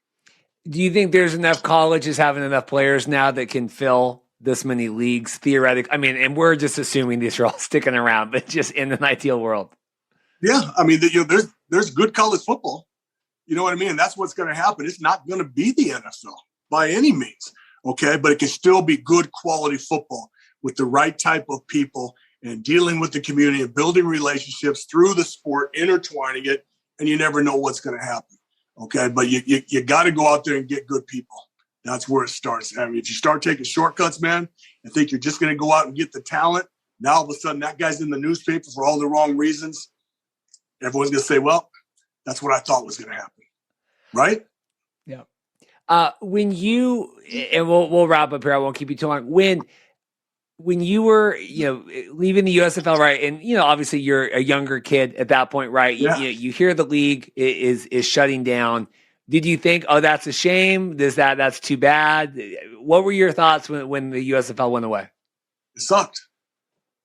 Do you think there's enough colleges having enough players now that can fill this many leagues theoretically? I mean, and we're just assuming these are all sticking around, but just in an ideal world. Yeah. I mean, there's good college football. You know what I mean? And that's what's going to happen. It's not going to be the NFL by any means. Okay. But it can still be good quality football with the right type of people and dealing with the community and building relationships through the sport, intertwining it. And you never know what's going to happen. Okay. But you got to go out there and get good people. That's where it starts. I mean, if you start taking shortcuts, man, and think you're just going to go out and get the talent, now all of a sudden that guy's in the newspaper for all the wrong reasons. Everyone's going to say, well, that's what I thought was going to happen. Right? Yeah. When you, and we'll wrap up here. I won't keep you too long. When you were, leaving the USFL, right? And, obviously you're a younger kid at that point, right? Yeah. You hear the league is shutting down. Did you think, oh, that's a shame? That's too bad? What were your thoughts when the USFL went away? It sucked.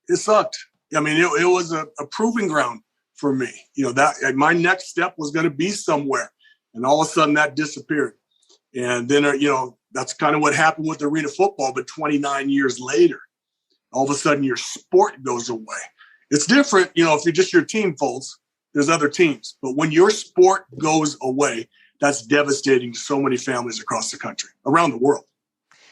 I mean, it was a proving ground for me. That my next step was going to be somewhere. And all of a sudden that disappeared. And then, that's kind of what happened with arena football. But 29 years later, all of a sudden your sport goes away. It's different, if you're just your team folds, there's other teams. But when your sport goes away, that's devastating to so many families across the country, around the world.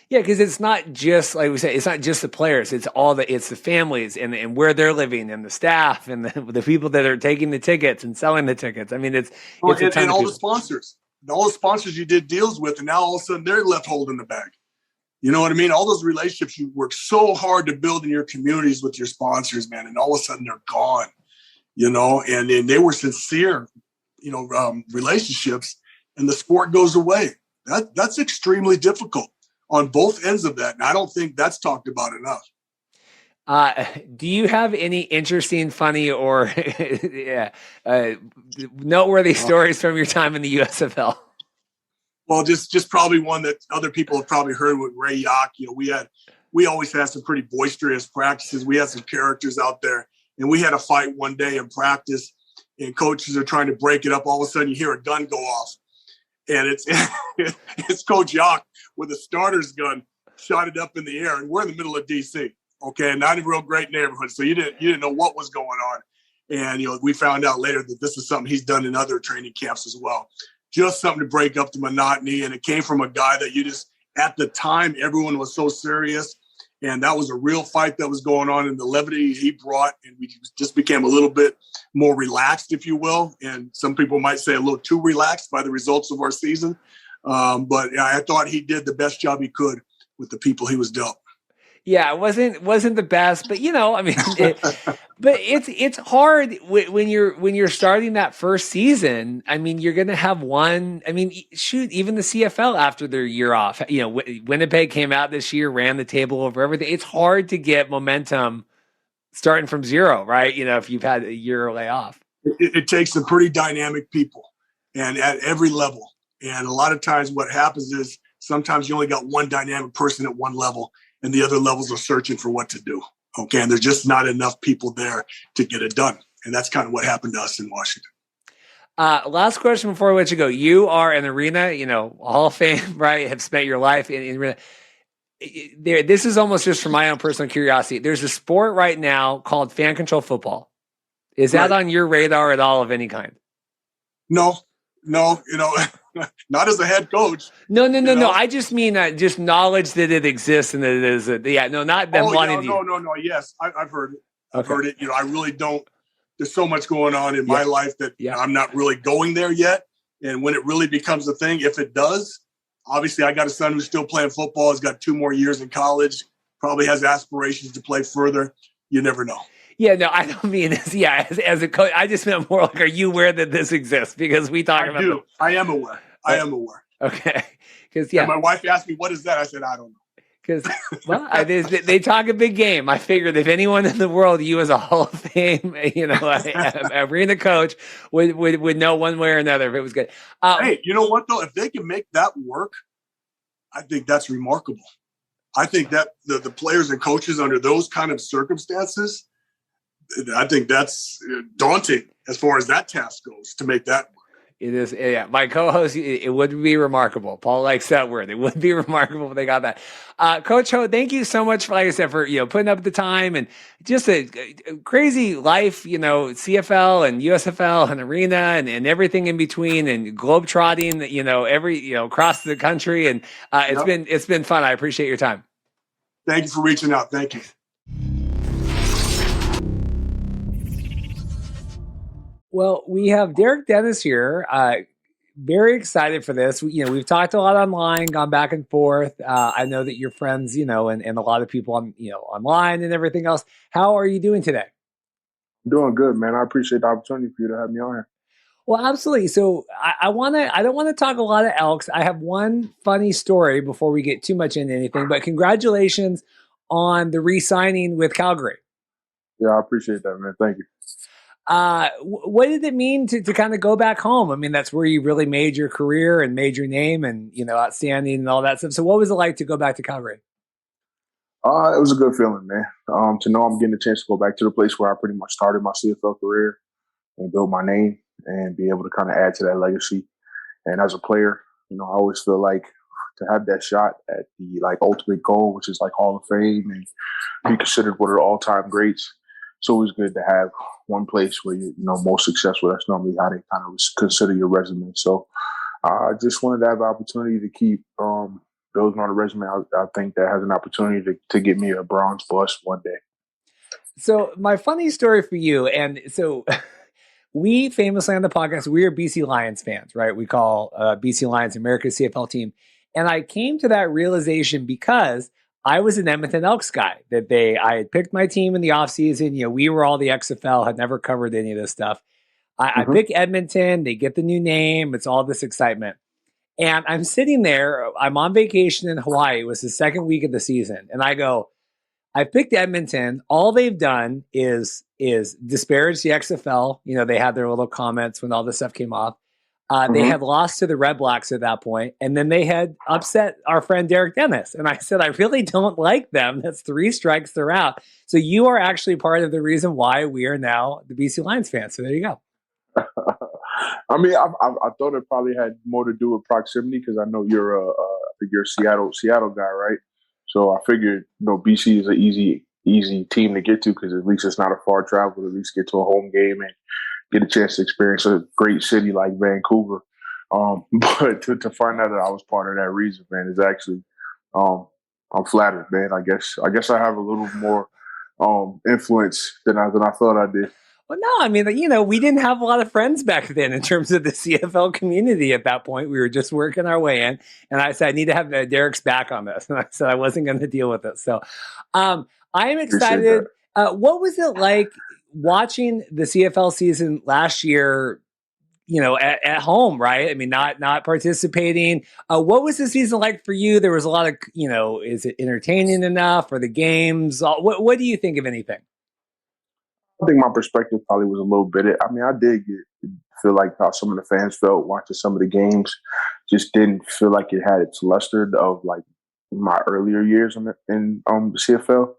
Yeah, because it's not just, like we said, it's not just the players. It's the families and where they're living and the staff and the people that are taking the tickets and selling the tickets. I mean, it's and all the sponsors. All the sponsors you did deals with, and now all of a sudden they're left holding the bag. You know what I mean? All those relationships you work so hard to build in your communities with your sponsors, man, and all of a sudden they're gone, and they were sincere, relationships, and the sport goes away. That's extremely difficult on both ends of that. And I don't think that's talked about enough. Do you have any interesting, funny, or noteworthy stories from your time in the USFL? Well, just probably one that other people have probably heard with Ray Yock. We always had some pretty boisterous practices. We had some characters out there, and we had a fight one day in practice, and coaches are trying to break it up. All of a sudden you hear a gun go off, and it's it's Coach Yock with a starter's gun shot it up in the air, and we're in the middle of DC. Okay, not a real great neighborhood, so you didn't know what was going on. And we found out later that this is something he's done in other training camps as well. Just something to break up the monotony, and it came from a guy that at the time everyone was so serious, and that was a real fight that was going on, and the levity he brought, and we just became a little bit more relaxed, if you will, and some people might say a little too relaxed by the results of our season. But I thought he did the best job he could with the people he was dealt. Yeah, it wasn't the best, but I mean, but it's hard when you're starting that first season. I mean, you're going to have one. I mean, shoot, even the CFL after their year off, Winnipeg came out this year, ran the table over everything. It's hard to get momentum starting from zero, right? If you've had a year lay off, it takes some pretty dynamic people, and at every level. And a lot of times, what happens is sometimes you only got one dynamic person at one level, and the other levels are searching for what to do. Okay. And there's just not enough people there to get it done. And that's kind of what happened to us in Washington. Last question before we let you go. You are an arena, Hall of Fame, right? Have spent your life in arena. This is almost just for my own personal curiosity. There's a sport right now called fan control football. Is that on your radar at all of any kind? No, not as a head coach. No. I just mean just knowledge that it exists and that it is. Not them wanting to. No. Yes, I've heard it. I've heard it. I really don't. There's so much going on in my life that I'm not really going there yet. And when it really becomes a thing, if it does, obviously I got a son who's still playing football. He's got 2 more years in college. Probably has aspirations to play further. You never know. Yeah, no, I don't mean this. Yeah, as a coach, I just meant more like, are you aware that this exists? Because we talk about it. I am aware. Okay. Because my wife asked me, what is that? I said, I don't know. Because they talk a big game. I figured if anyone in the world, you as a Hall of Fame, arena coach would know one way or another if it was good. Hey, you know what though? If they can make that work, I think that's remarkable. I think that the players and coaches under those kind of circumstances, I think that's daunting as far as that task goes to make that work. It is, yeah. My co-host, it would be remarkable. Paul likes that word. It would be remarkable if they got that. Coach Ho, thank you so much for, like I said, for putting up the time and just a crazy life. CFL and USFL and arena and everything in between and globetrotting. Across the country, and it's been fun. I appreciate your time. Thank you for reaching out. Thank you. Well, we have Derek Dennis here. Very excited for this. We've talked a lot online, gone back and forth. I know that you're friends, and a lot of people on, online and everything else. How are you doing today? Doing good, man. I appreciate the opportunity for you to have me on here. Well, absolutely. So I don't want to talk a lot of Elks. I have one funny story before we get too much into anything, but congratulations on the re-signing with Calgary. Yeah, I appreciate that, man. Thank you. What did it mean to kind of go back home? I mean, that's where you really made your career and made your name and, outstanding and all that stuff. So what was it like to go back to Calgary? It was a good feeling, man. To know I'm getting a chance to go back to the place where I pretty much started my CFL career and build my name and be able to kind of add to that legacy. And as a player, I always feel like to have that shot at the ultimate goal, which is Hall of Fame and be considered one of the all-time greats. It's always good to have one place where you're most successful. That's normally how they kind of consider your resume. So I just wanted to have an opportunity to keep building on a resume. I think that has an opportunity to get me a bronze bust one day. So my funny story for you, and so we famously on the podcast, we are BC Lions fans, right? We call BC Lions America's CFL team. And I came to that realization because I was an Edmonton Elks guy. I had picked my team in the offseason. We were all the XFL, had never covered any of this stuff. I pick Edmonton. They get the new name. It's all this excitement. And I'm sitting there. I'm on vacation in Hawaii. It was the second week of the season. And I go, I picked Edmonton. All they've done is disparage the XFL. They had their little comments when all this stuff came off. They had lost to the Red Blacks at that point, and then they had upset our friend Derek Dennis. And I said, I really don't like them. That's 3 strikes, they're out. So you are actually part of the reason why we are now the BC Lions fans. So there you go. I mean, I thought it probably had more to do with proximity because I know I think you're a Seattle guy, right? So I figured, BC is an easy team to get to because at least it's not a far travel. At least get to a home game and get a chance to experience a great city like Vancouver. But to find out that I was part of that reason, man, is actually, I'm flattered, man. I guess I have a little more influence than I thought I did. Well, no, I mean, we didn't have a lot of friends back then in terms of the CFL community at that point. We were just working our way in. And I said, I need to have Derek's back on this. And I said I wasn't going to deal with it. So I am excited. What was it like watching the CFL season last year, at home, right? I mean, not participating. What was the season like for you? There was a lot of, is it entertaining enough for the games? What do you think of anything? I think my perspective probably was a little bit. I mean, I did feel like how some of the fans felt watching some of the games. Just didn't feel like it had its luster of like my earlier years in the CFL.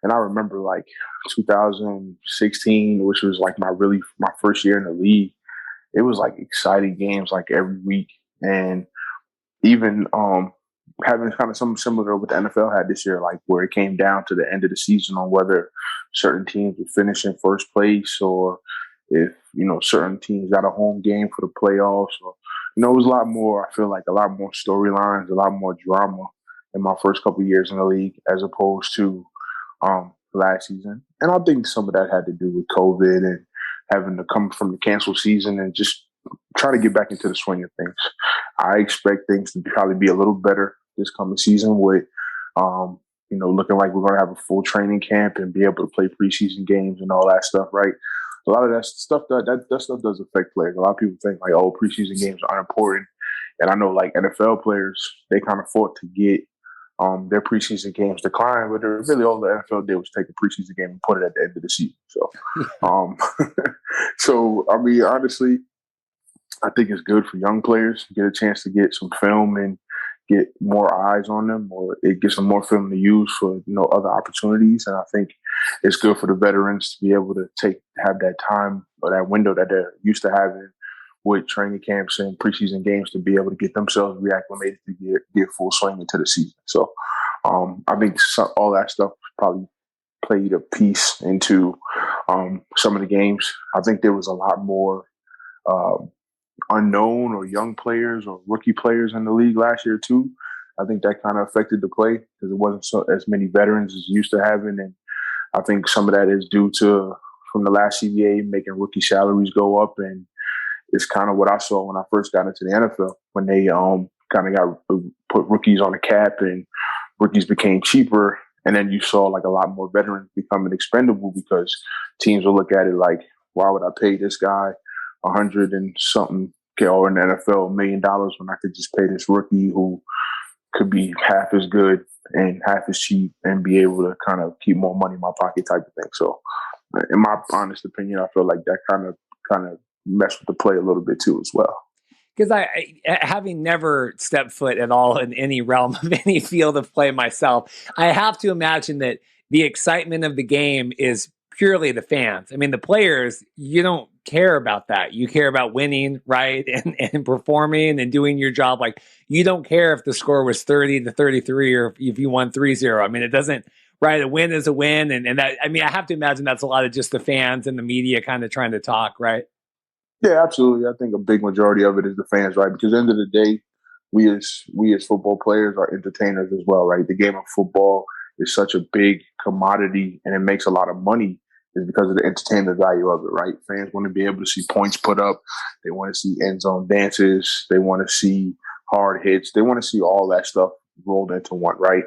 And I remember like 2016, which was like my first year in the league. It was like exciting games like every week, and even having kind of something similar to what the NFL had this year, like where it came down to the end of the season on whether certain teams would finish in first place or if, certain teams got a home game for the playoffs. Or, it was a lot more, I feel like a lot more storylines, a lot more drama in my first couple of years in the league as opposed to last season. And I think some of that had to do with COVID and having to come from the canceled season and just try to get back into the swing of things. I expect things to probably be a little better this coming season with, looking like we're going to have a full training camp and be able to play preseason games and all that stuff, right? A lot of that stuff that stuff does affect players. A lot of people think like, oh, preseason games are unimportant. And I know like NFL players, they kind of fought to get their preseason games declined, but really all the NFL did was take a preseason game and put it at the end of the season. So, so I mean, honestly, I think it's good for young players to get a chance to get some film and get more eyes on them, or it gets them more film to use for other opportunities. And I think it's good for the veterans to be able to have that time or that window that they're used to having with training camps and preseason games to be able to get themselves reacclimated to get full swing into the season. So I think all that stuff probably played a piece into some of the games. I think there was a lot more unknown or young players or rookie players in the league last year too. I think that kind of affected the play because it wasn't as many veterans as used to having. And I think some of that is due to from the last CBA making rookie salaries go up. And it's kind of what I saw when I first got into the NFL when they kind of got put rookies on a cap and rookies became cheaper. And then you saw like a lot more veterans becoming expendable because teams will look at it like, why would I pay this guy $100 and something or in the NFL $1 million when I could just pay this rookie who could be half as good and half as cheap and be able to kind of keep more money in my pocket type of thing. So in my honest opinion, I feel like that kind of messed with the play a little bit too as well. Because I having never stepped foot at all in any realm of any field of play myself, I have to imagine that the excitement of the game is purely the fans. I mean, the players, you don't care about that. You care about winning, right? And performing and doing your job. Like, you don't care if the score was 30-33 or if you won 3-0. I mean, it doesn't, right? A win is a win. And that, I mean, I have to imagine that's a lot of just the fans and the media kind of trying to talk, right? Yeah, absolutely. I think a big majority of it is the fans, right? Because at the end of the day, we as football players are entertainers as well, right? The game of football is such a big commodity and it makes a lot of money is because of the entertainment value of it, right? Fans want to be able to see points put up. They want to see end zone dances. They want to see hard hits. They want to see all that stuff rolled into one, right?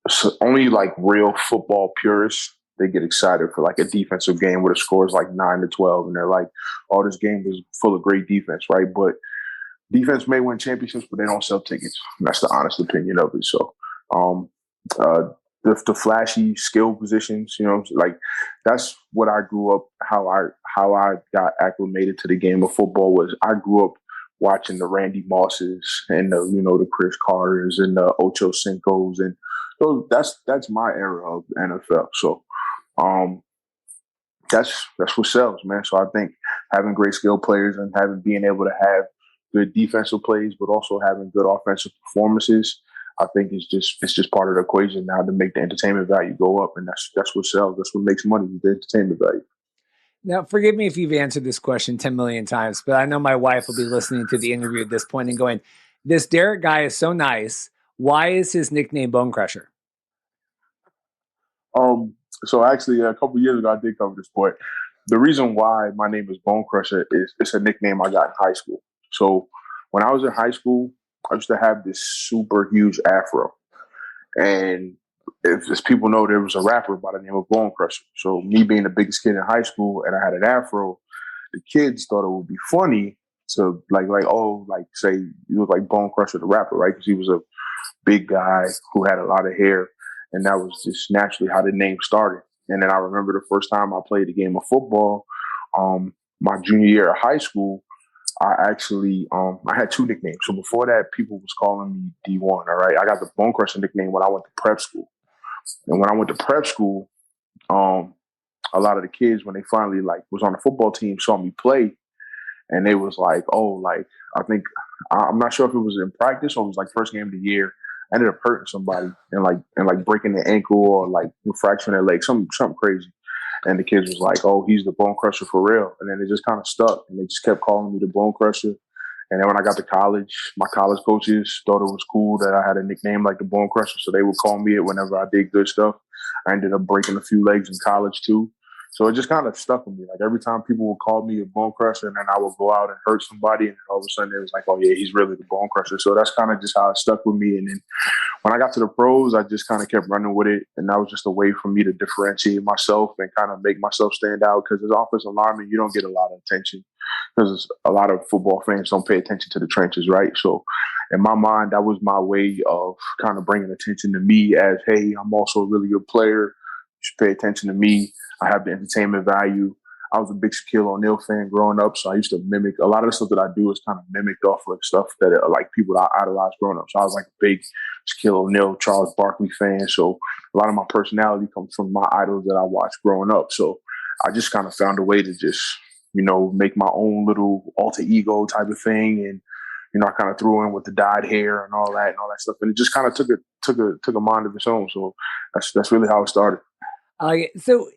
So only like real football purists, they get excited for like a defensive game where the score is like 9-12 and they're like, oh, this game was full of great defense, right? But defense may win championships, but they don't sell tickets. That's the honest opinion of it. So the flashy skill positions, like that's what I grew up, how I got acclimated to the game of football was I grew up watching the Randy Mosses and the Chris Carters and the Ocho Cincos. And so that's my era of NFL. So that's what sells, man. So I think having great skill players and being able to have good defensive plays, but also having good offensive performances, I think it's just part of the equation now to make the entertainment value go up, and that's what sells. That's what makes money, the entertainment value. Now, forgive me if you've answered this question 10 million times, but I know my wife will be listening to the interview at this point and going, "This Derek guy is so nice. Why is his nickname Bone Crusher?" So actually, a couple years ago, I did cover this point. The reason why my name is Bone Crusher is it's a nickname I got in high school. So when I was in high school, I used to have this super huge afro. And as people know, there was a rapper by the name of Bone Crusher. So me being the biggest kid in high school and I had an afro, the kids thought it would be funny to say you look like Bone Crusher the rapper, right? Because he was a big guy who had a lot of hair. And that was just naturally how the name started. And then I remember the first time I played a game of football, my junior year of high school, I actually I had two nicknames. So before that, people was calling me D1, all right? I got the Bone Crusher nickname when I went to prep school. And when I went to prep school, a lot of the kids, when they finally was on the football team, saw me play, and they was like, I think, I'm not sure if it was in practice or it was first game of the year, I ended up hurting somebody and breaking their ankle or fracturing their leg, something crazy. And the kids was like, "Oh, he's the Bone Crusher for real." And then it just kind of stuck, and they just kept calling me the Bone Crusher. And then when I got to college, my college coaches thought it was cool that I had a nickname like the Bone Crusher, so they would call me it whenever I did good stuff. I ended up breaking a few legs in college too. So it just kind of stuck with me. Every time people would call me a Bone Crusher, and then I would go out and hurt somebody, and then all of a sudden it was like, "Oh yeah, he's really the Bone Crusher." So that's kind of just how it stuck with me. And then when I got to the pros, I just kind of kept running with it, and that was just a way for me to differentiate myself and kind of make myself stand out. Because as offensive lineman, you don't get a lot of attention because a lot of football fans don't pay attention to the trenches, right? So in my mind, that was my way of kind of bringing attention to me as, hey, I'm also a really good player. You should pay attention to me. I have the entertainment value. I was a big Shaquille O'Neal fan growing up, so I used to mimic a lot of the stuff that I do is kind of mimicked off of stuff that people that I idolized growing up. So I was a big Shaquille O'Neal, Charles Barkley fan. So a lot of my personality comes from my idols that I watched growing up. So I just kind of found a way to just, make my own little alter ego type of thing. And I kind of threw in with the dyed hair and all that stuff. And it just kind of took a mind of its own. So that's really how it started. So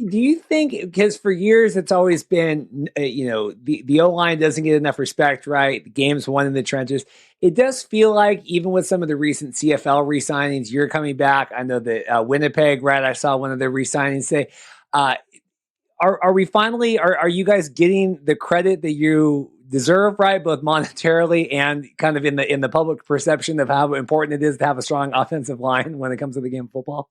do you think, because for years it's always been, the O-line doesn't get enough respect, right? The game's won in the trenches. It does feel like even with some of the recent CFL re-signings, you're coming back. I know that Winnipeg, right? I saw one of their re-signings say, are we finally, are you guys getting the credit that you deserve, right? Both monetarily and kind of in the public perception of how important it is to have a strong offensive line when it comes to the game of football?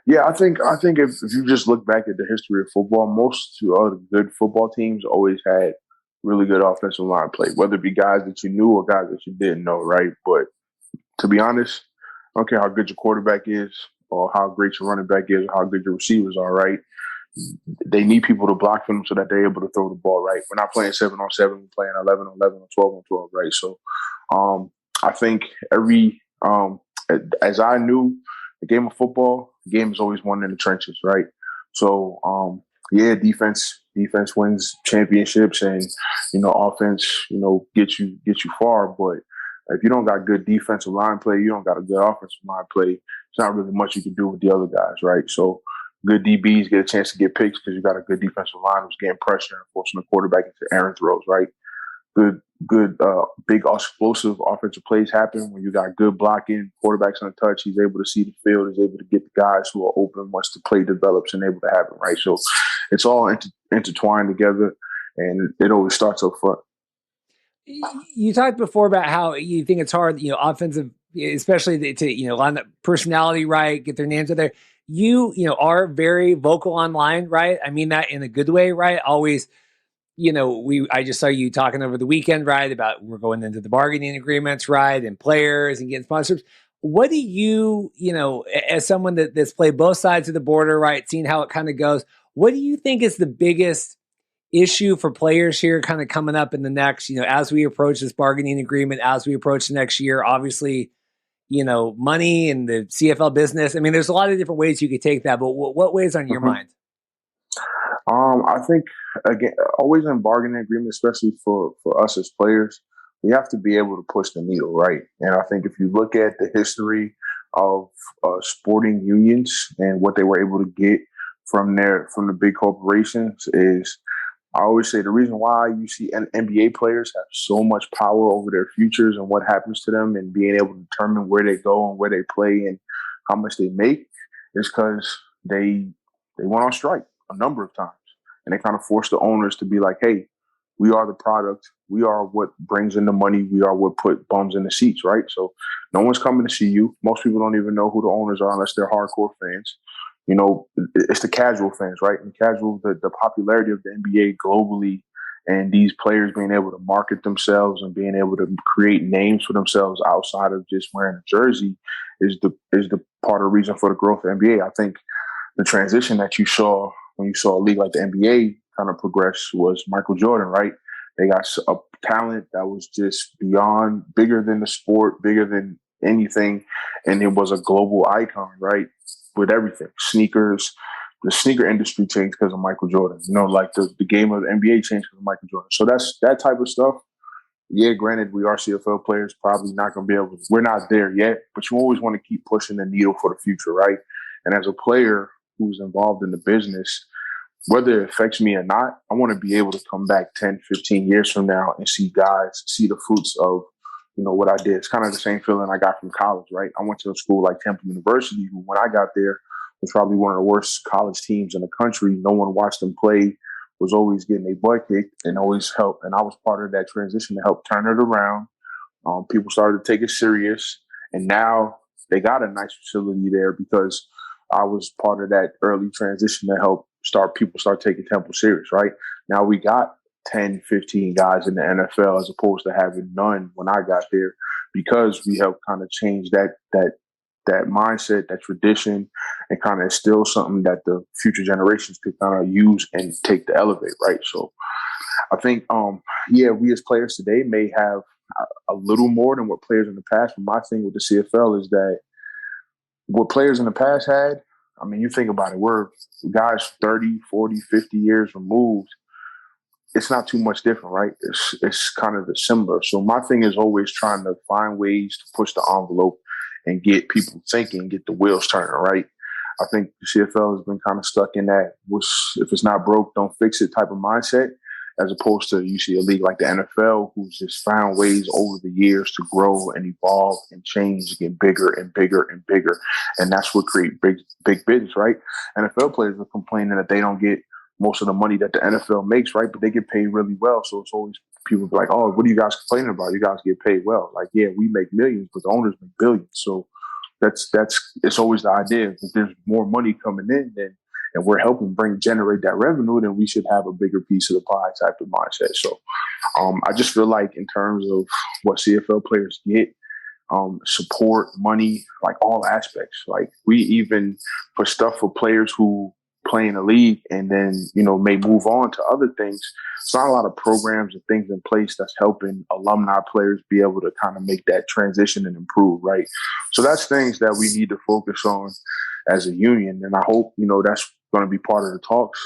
Yeah, I think if you just look back at the history of football, most of the good football teams always had really good offensive line play, whether it be guys that you knew or guys that you didn't know, right? But to be honest, I don't care how good your quarterback is or how great your running back is or how good your receivers are, right? They need people to block for them so that they're able to throw the ball, right? We're not playing 7-on-7, we're playing 11-on-11 or 12-on-12, right? So I think as I knew, the game of football, the game is always won in the trenches, right? So, defense wins championships, and offense, gets you far. But if you don't got good defensive line play, you don't got a good offensive line play. There's not really much you can do with the other guys, right? So, good DBs get a chance to get picks because you got a good defensive line who's getting pressure and forcing the quarterback into errant throws, right? Good, big explosive offensive plays happen when you got good blocking, quarterbacks on the touch. He's able to see the field. He's able to get the guys who are open once the play develops and able to happen, right? So it's all intertwined together, and it always starts up front. You talked before about how you think it's hard, offensive, especially to line up personality right, get their names out there. You are very vocal online, right? I mean that in a good way, right? Always. I just saw you talking over the weekend, right, about we're going into the bargaining agreements, right, and players and getting sponsors. What do you, as someone that's played both sides of the border, right, seen how it kind of goes, what do you think is the biggest issue for players here kind of coming up in the next, as we approach this bargaining agreement, as we approach the next year, obviously, money and the CFL business. I mean, there's a lot of different ways you could take that, but what ways on your mind? I think, again, always in bargaining agreement, especially for us as players, we have to be able to push the needle, right? And I think if you look at the history of sporting unions and what they were able to get from the big corporations is, I always say the reason why you see NBA players have so much power over their futures and what happens to them and being able to determine where they go and where they play and how much they make is because they went on strike a number of times. And they kind of forced the owners to be like, hey, we are the product. We are what brings in the money. We are what put bums in the seats, right? So no one's coming to see you. Most people don't even know who the owners are unless they're hardcore fans. You know, it's the casual fans, right? And the popularity of the NBA globally and these players being able to market themselves and being able to create names for themselves outside of just wearing a jersey is the part of the reason for the growth of the NBA. I think the transition that you saw when you saw a league like the NBA kind of progress was Michael Jordan, right? They got a talent that was just beyond, bigger than the sport, bigger than anything. And it was a global icon, right? With everything. Sneakers, the sneaker industry changed because of Michael Jordan. You know, like the game of the NBA changed because of Michael Jordan. So that's that type of stuff. Yeah, granted, we are CFL players, probably not going to be able to, we're not there yet, but you always want to keep pushing the needle for the future, right? And as a player who's involved in the business, whether it affects me or not, I want to be able to come back 10, 15 years from now and see guys see the fruits of, you know, what I did. It's kind of the same feeling I got from college, right? I went to a school like Tampa University, who when I got there was probably one of the worst college teams in the country. No one watched them play, was always getting their butt kicked and always helped. And I was part of that transition to help turn it around. People started to take it serious. And now they got a nice facility there because I was part of that early transition to help people start taking Temple serious, right? Now we got 10, 15 guys in the NFL as opposed to having none when I got there because we helped kind of change that mindset, that tradition, and kind of instill something that the future generations could kind of use and take to elevate, right? So I think, we as players today may have a little more than what players in the past, but my thing with the CFL is that what players in the past had, I mean, you think about it, we're guys 30, 40, 50 years removed. It's not too much different, right? It's kind of similar. So my thing is always trying to find ways to push the envelope and get people thinking, get the wheels turning, right? I think the CFL has been kind of stuck in that, if it's not broke, don't fix it type of mindset, as opposed to you see a league like the NFL who's just found ways over the years to grow and evolve and change and get bigger and bigger and bigger. And that's what creates big business, right? NFL players are complaining that they don't get most of the money that the NFL makes, right? But they get paid really well. So it's always people be like, oh, what are you guys complaining about? You guys get paid well. Like, yeah, we make millions, but the owners make billions. So it's always the idea that there's more money coming in and we're helping generate that revenue, then we should have a bigger piece of the pie type of mindset. So I just feel like in terms of what CFL players get, support, money, like all aspects, like we even put stuff for players who play in the league and then, you know, may move on to other things. It's not a lot of programs and things in place that's helping alumni players be able to kind of make that transition and improve, right? So that's things that we need to focus on as a union. And I hope, you know, that's going to be part of the talks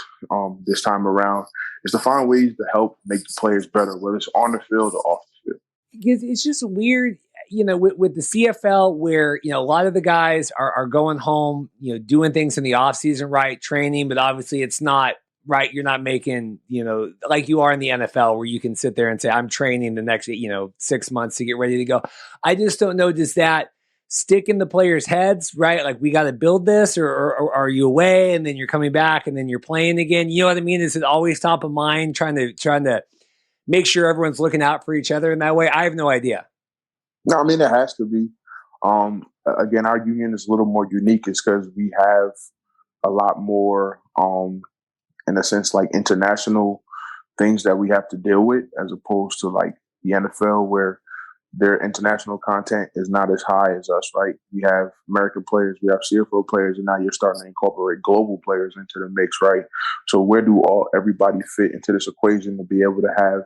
this time around, is to find ways to help make the players better, whether it's on the field or off the field. Because it's just weird, you know, with the CFL where, you know, a lot of the guys are going home, you know, doing things in the off season, right? Training, but obviously it's not right. You're not making, you know, like you are in the NFL where you can sit there and say, I'm training the next, you know, 6 months to get ready to go. I just don't know. Does that stick in the players' heads, right? Like, we got to build this, or are you away and then you're coming back and then you're playing again? You know what I mean? Is it always top of mind, trying to make sure everyone's looking out for each other in that way? I have no idea. No, I mean, it has to be. Again, our union is a little more unique. It's because we have a lot more, in a sense, like international things that we have to deal with, as opposed to like the NFL, where their international content is not as high as us, right? We have American players, we have CFL players, and now you're starting to incorporate global players into the mix, right? So where do everybody fit into this equation to be able to have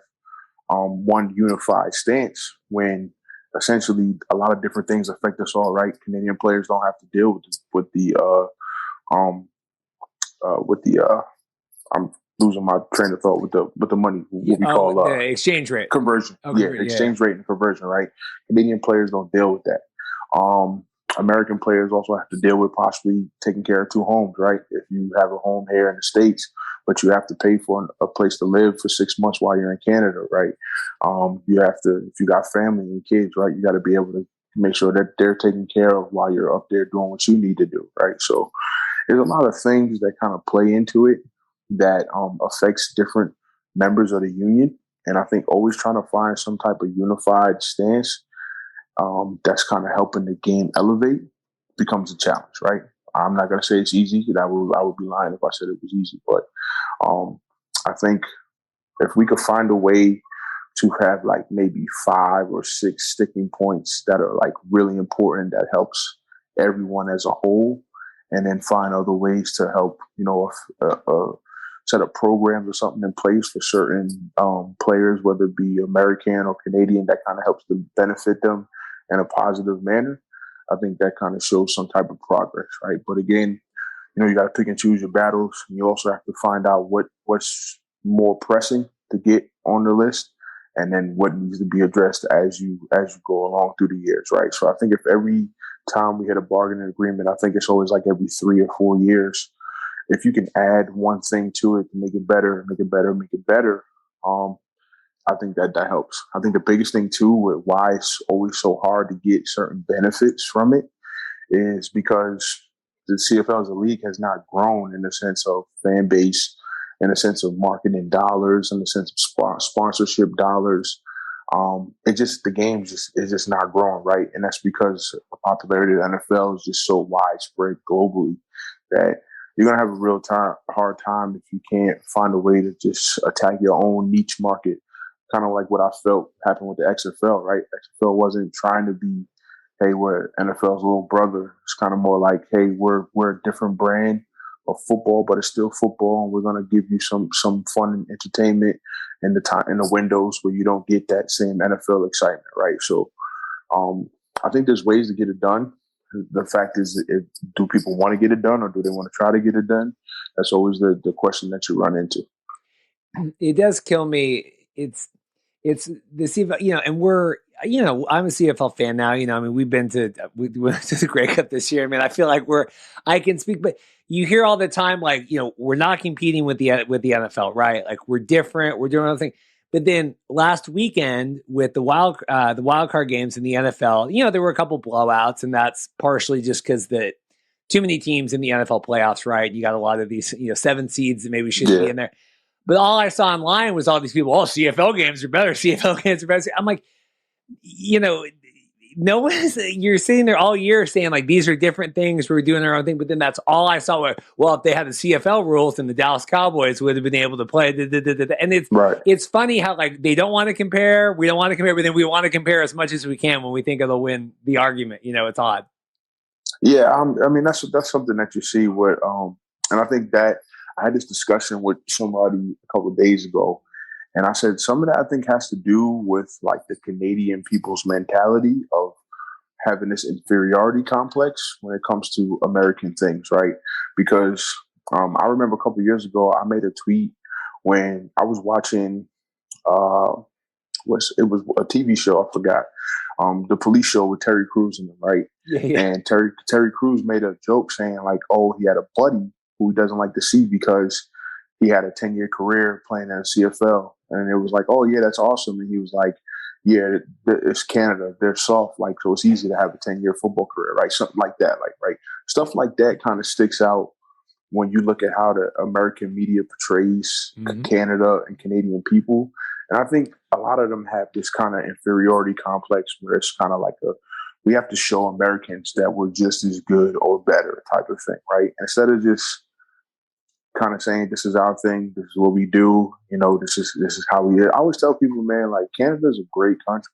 one unified stance when essentially a lot of different things affect us all, right? Canadian players don't have to deal with the I'm losing my train of thought with the money. What we call the exchange rate conversion. Exchange rate and conversion. Right. Canadian players don't deal with that. American players also have to deal with possibly taking care of two homes. Right. If you have a home here in the States, but you have to pay for a place to live for 6 months while you're in Canada. Right. You have to, if you got family and kids, right, you got to be able to make sure that they're taken care of while you're up there doing what you need to do. Right. So there's a lot of things that kind of play into it that affects different members of the union. And I think always trying to find some type of unified stance that's kind of helping the game elevate becomes a challenge, right? I'm not going to say it's easy. I would be lying if I said it was easy. But I think if we could find a way to have like maybe 5 or 6 sticking points that are like really important, that helps everyone as a whole, and then find other ways to help, set up programs or something in place for certain players, whether it be American or Canadian, that kind of helps to benefit them in a positive manner. I think that kind of shows some type of progress, right? But again, you got to pick and choose your battles. And you also have to find out what's more pressing to get on the list, and then what needs to be addressed as you go along through the years, right? So I think if every time we hit a bargaining agreement, I think it's always like every 3 or 4 years, if you can add one thing to it to make it better, I think that helps. I think the biggest thing too, with why it's always so hard to get certain benefits from it, is because the CFL as a league has not grown in the sense of fan base, in the sense of marketing dollars, in the sense of sponsorship dollars. The game is just not growing, right? And that's because the popularity of the NFL is just so widespread globally that you're going to have a real hard time if you can't find a way to just attack your own niche market. Kind of like what I felt happened with the XFL, right? XFL wasn't trying to be, hey, we're NFL's little brother. It's kind of more like, hey, we're a different brand of football, but it's still football, and we're going to give you some fun and entertainment in the windows where you don't get that same NFL excitement, right? So I think there's ways to get it done. The fact is, do people want to get it done, or do they want to try to get it done? That's always the question that you run into. It does kill me. It's the CFL, and we're, I'm a CFL fan now. We went to the Grey Cup this year. I feel like I can speak, but you hear all the time, like, we're not competing with the NFL, right? Like, we're different. We're doing other thing. But then last weekend with the wild card games in the NFL, there were a couple blowouts, and that's partially just because too many teams in the NFL playoffs, right? You got a lot of these, 7 seeds that maybe shouldn't be in there. But all I saw online was all these people, CFL games are better. CFL games are better. I'm like, no one's, you're sitting there all year saying like, these are different things. We're doing our own thing. But then that's all I saw were, well, if they had the CFL rules, then the Dallas Cowboys would have been able to play. And it's funny how like they don't want to compare. We don't want to compare, but then we want to compare as much as we can when we think it'll win the argument. It's odd. Yeah. That's something that you see with, and I think that I had this discussion with somebody a couple of days ago, and I said some of that I think has to do with like the Canadian people's mentality of having this inferiority complex when it comes to American things, right? Because I remember a couple of years ago, I made a tweet when I was watching, it was a TV show, I forgot, the police show with Terry Crews in them, right? Yeah. And Terry Crews made a joke saying like, oh, he had a buddy who he doesn't like to see because he had a 10-year career playing in the CFL. And it was like, oh, yeah, that's awesome. And he was like, yeah, it's Canada. They're soft. Like, so it's easy to have a 10-year football career, right? Something like that. Like, right. Stuff like that kind of sticks out when you look at how the American media portrays Canada and Canadian people. And I think a lot of them have this kind of inferiority complex where it's kind of like we have to show Americans that we're just as good or better type of thing, right? Instead of just kind of saying this is our thing, this is what we do, this is how we. I always tell people, man, like Canada is a great country,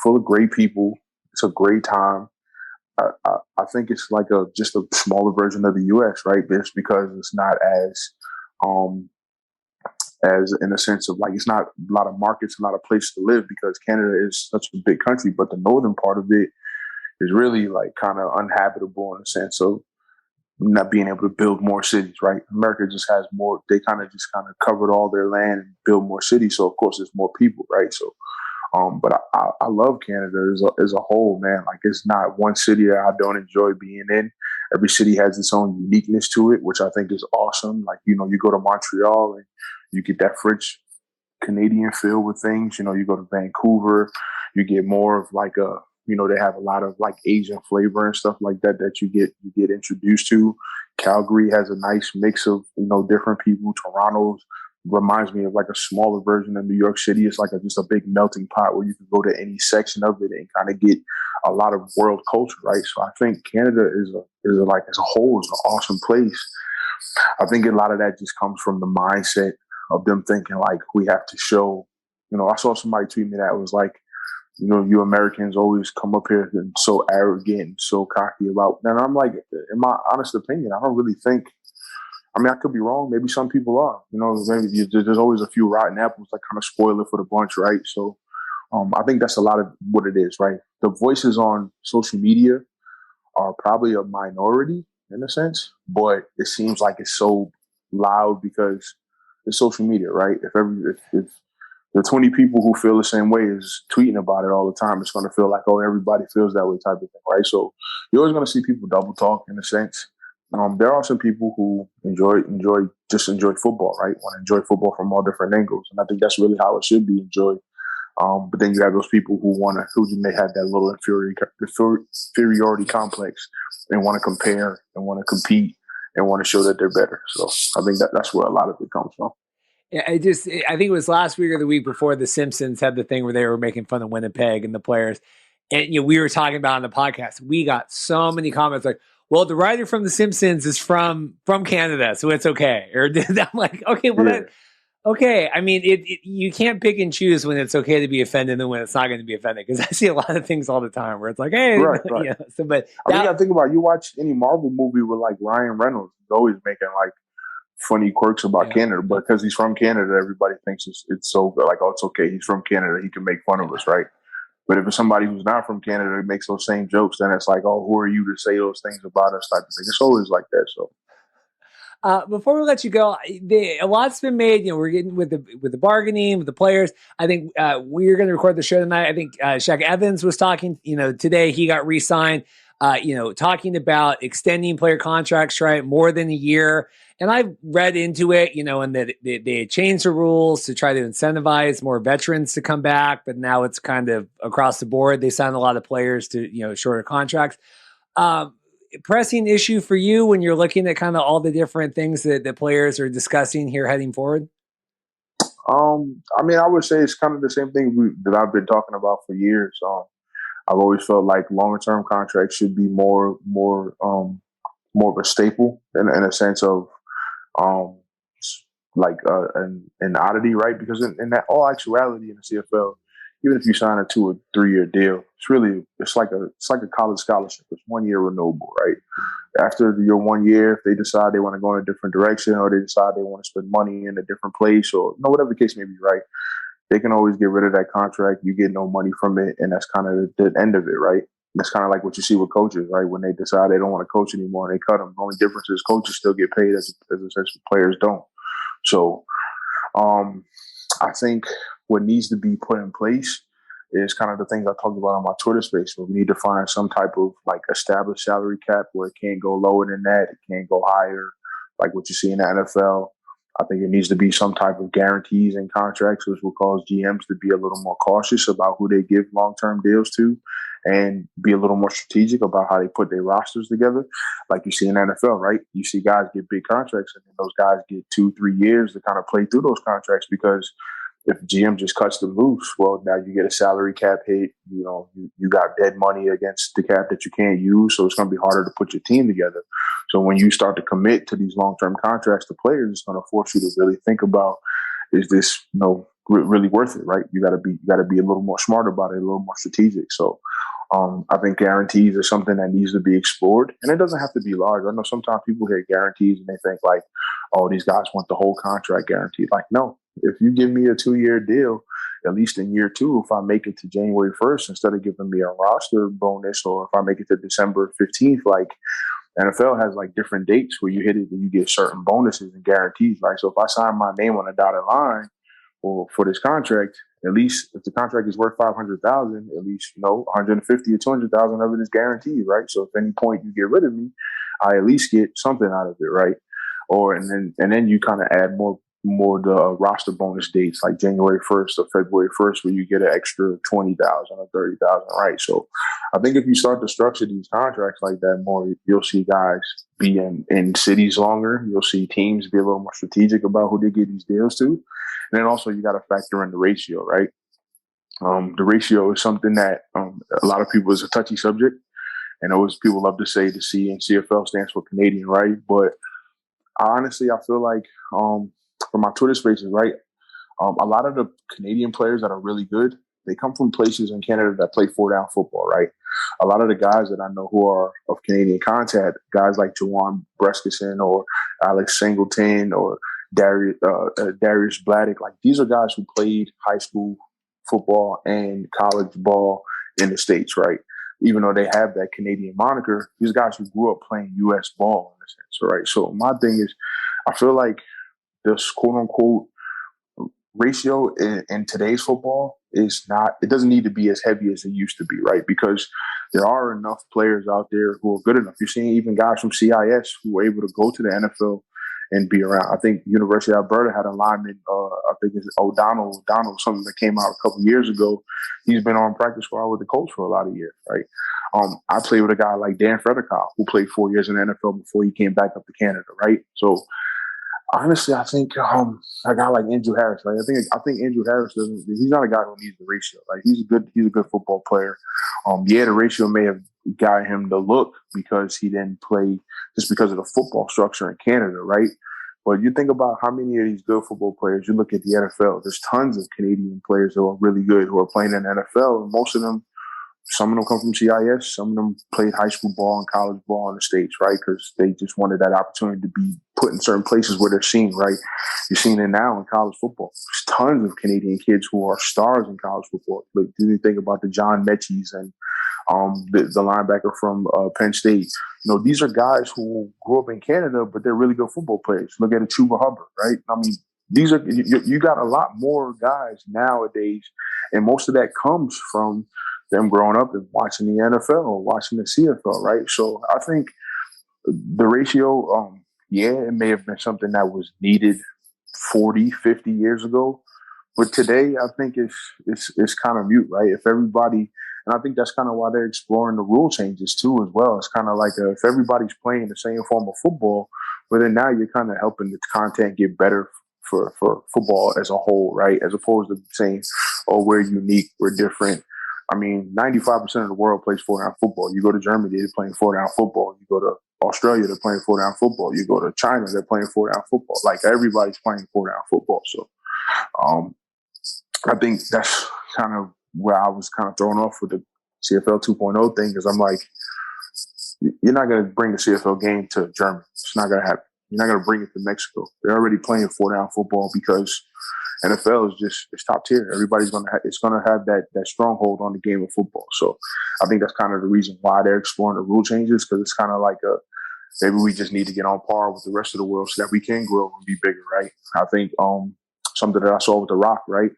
full of great people. It's a great time. I think it's like just a smaller version of the U.S., right? Just because it's not as in a sense of like it's not a lot of markets, not a place to live because Canada is such a big country, but the northern part of it is really like kind of uninhabitable in the sense of not being able to build more cities, right? America just has more. They kind of covered all their land and build more cities. So of course, there's more people, right? So, but I love Canada as a whole, man. Like, it's not one city that I don't enjoy being in. Every city has its own uniqueness to it, which I think is awesome. Like, you go to Montreal and you get that French Canadian feel with things. You go to Vancouver, you get more of like they have a lot of like Asian flavor and stuff like that you get introduced to. Calgary has a nice mix of, different people. Toronto reminds me of like a smaller version of New York City. It's like just a big melting pot where you can go to any section of it and kind of get a lot of world culture, right? So I think Canada is as a whole is an awesome place. I think a lot of that just comes from the mindset of them thinking like we have to show. I saw somebody tweet me that was like, you Americans always come up here and so arrogant and so cocky about. And I'm like, in my honest opinion, I don't really think. I mean, I could be wrong. Maybe some people are. Maybe there's always a few rotten apples that kind of spoil it for the bunch, right? So, I think that's a lot of what it is, right? The voices on social media are probably a minority in a sense, but it seems like it's so loud because it's social media, right? If the 20 people who feel the same way is tweeting about it all the time, it's going to feel like, oh, everybody feels that way type of thing, right? So you're always going to see people double talk in a sense. There are some people who enjoy football, right? Want to enjoy football from all different angles. And I think that's really how it should be enjoyed. But then you have those people who may have that little inferiority complex and want to compare and want to compete and want to show that they're better. So I think that's where a lot of it comes from. Yeah, I think it was last week or the week before the Simpsons had the thing where they were making fun of Winnipeg and the players. And we were talking about on the podcast, we got so many comments like, well, the writer from the Simpsons is from Canada, so it's okay. Or I'm like, okay, well, Yeah. okay. I mean, you can't pick and choose when it's okay to be offended and when it's not going to be offended. Because I see a lot of things all the time where it's like, hey, right. So, but I gotta think about, you watch any Marvel movie with like Ryan Reynolds, he's always making like funny quirks about Canada, but because he's from Canada, everybody thinks it's so good. Like, oh, it's okay, he's from Canada, he can make fun of us, right? But if it's somebody who's not from Canada who makes those same jokes, then it's like, oh, who are you to say those things about us type of thing. It's always like that. So before we let you go, a lot's been made. We're getting with the bargaining with the players. I think we're going to record the show tonight. I think Shaq Evans was talking. Today he got re-signed. Talking about extending player contracts, right, more than a year. And I've read into it, and that they changed the rules to try to incentivize more veterans to come back. But now it's kind of across the board. They signed a lot of players to, shorter contracts. Pressing issue for you when you're looking at kind of all the different things that the players are discussing here heading forward? I mean, I would say it's kind of the same thing that I've been talking about for years. I've always felt like longer term contracts should be more of a staple in a sense of an oddity, right? Because in that all actuality in the CFL, even if you sign a 2 or 3 year deal, it's like a college scholarship. It's 1 year renewable, right? After your 1 year, if they decide they want to go in a different direction or they decide they want to spend money in a different place or whatever the case may be, right? They can always get rid of that contract. You get no money from it, and that's kind of the end of it, right? That's kind of like what you see with coaches, right? When they decide they don't want to coach anymore, and they cut them. The only difference is coaches still get paid as players don't. So I think what needs to be put in place is kind of the things I talked about on my Twitter space, where we need to find some type of like established salary cap where it can't go lower than that. It can't go higher, like what you see in the NFL. I think it needs to be some type of guarantees in contracts, which will cause GMs to be a little more cautious about who they give long-term deals to and be a little more strategic about how they put their rosters together. Like you see in the NFL, right? You see guys get big contracts and then those guys get 2-3 years to kind of play through those contracts, because if GM just cuts them loose, well, now you get a salary cap hit. You got dead money against the cap that you can't use, so it's going to be harder to put your team together. So when you start to commit to these long-term contracts to players, it's going to force you to really think about, is this really worth it, right? You got to be a little more smart about it, a little more strategic. So I think guarantees are something that needs to be explored, and it doesn't have to be large. I know sometimes people hear guarantees and they think like, oh, these guys want the whole contract guaranteed. Like, no. If you give me a 2-year deal, at least in year 2, if I make it to January 1st, instead of giving me a roster bonus, or if I make it to December 15th, like, NFL has like different dates where you hit it and you get certain bonuses and guarantees, right? So if I sign my name on a dotted line for this contract, at least if the contract is worth 500,000, at least 150 or 200,000 of it is guaranteed, right? So if any point you get rid of me, I at least get something out of it, right? And then you kind of add more the roster bonus dates like January 1st or February 1st, where you get an extra 20,000 or 30,000, right? So I think if you start to structure these contracts like that more, you'll see guys be in cities longer. You'll see teams be a little more strategic about who they give these deals to. And then also you got to factor in the ratio, right? The ratio is something that a lot of people is a touchy subject. And always people love to say the C in CFL stands for Canadian, right? But honestly, I feel like from my Twitter spaces, right, a lot of the Canadian players that are really good, they come from places in Canada that play 4-down football, right? A lot of the guys that I know who are of Canadian contact, guys like Jawan Breskinson or Alex Singleton or Darius Bladdock, like these are guys who played high school football and college ball in the States, right? Even though they have that Canadian moniker, these guys who grew up playing U.S. ball in a sense, right? So my thing is, I feel like this quote-unquote ratio in today's football is not, it doesn't need to be as heavy as it used to be, right? Because there are enough players out there who are good enough. You're seeing even guys from CIS who were able to go to the NFL and be around. I think University of Alberta had a lineman, I think it's O'Donnell, something that came out a couple of years ago. He's been on practice squad with the coach for a lot of years, right? I played with a guy like Dan Frederick, who played 4 years in the NFL before he came back up to Canada, right? So honestly, I think a guy like Andrew Harris, right? I think Andrew Harris he's not a guy who needs the ratio. Like he's a good football player. The ratio may have got him the look because he didn't play just because of the football structure in Canada, right? But you think about how many of these good football players, you look at the NFL, there's tons of Canadian players who are really good who are playing in the NFL, and most of them, some of them come from CIS, some of them played high school ball and college ball in the States, right? Because they just wanted that opportunity to be put in certain places where they're seen, right? You're seeing it now in college football. There's tons of Canadian kids who are stars in college football. Like, do you think about the John Mechie's and the linebacker from Penn State? These are guys who grew up in Canada, but they're really good football players. Look at a Chuba Hubbard, right? I mean, these are you got a lot more guys nowadays, and most of that comes from them growing up and watching the NFL or watching the CFL, right? So I think the ratio, it may have been something that was needed 40, 50 years ago. But today, I think it's kind of mute, right? If everybody, and I think that's kind of why they're exploring the rule changes too as well. It's kind of like if everybody's playing the same form of football, but then now you're kind of helping the content get better for football as a whole, right? As opposed to saying, oh, we're unique, we're different. I mean, 95% of the world plays 4-down football. You go to Germany, they're playing 4-down football. You go to Australia, they're playing 4-down football. You go to China, they're playing 4-down football. Like everybody's playing 4-down football. So I think that's kind of where I was kind of thrown off with the CFL 2.0 thing, because I'm like, you're not going to bring the CFL game to Germany. It's not going to happen. You're not going to bring it to Mexico. They're already playing 4-down football because NFL is it's top tier. Everybody's going to have that stronghold on the game of football. So I think that's kind of the reason why they're exploring the rule changes, because it's kind of like maybe we just need to get on par with the rest of the world so that we can grow and be bigger, right? I think something that I saw with The Rock, right?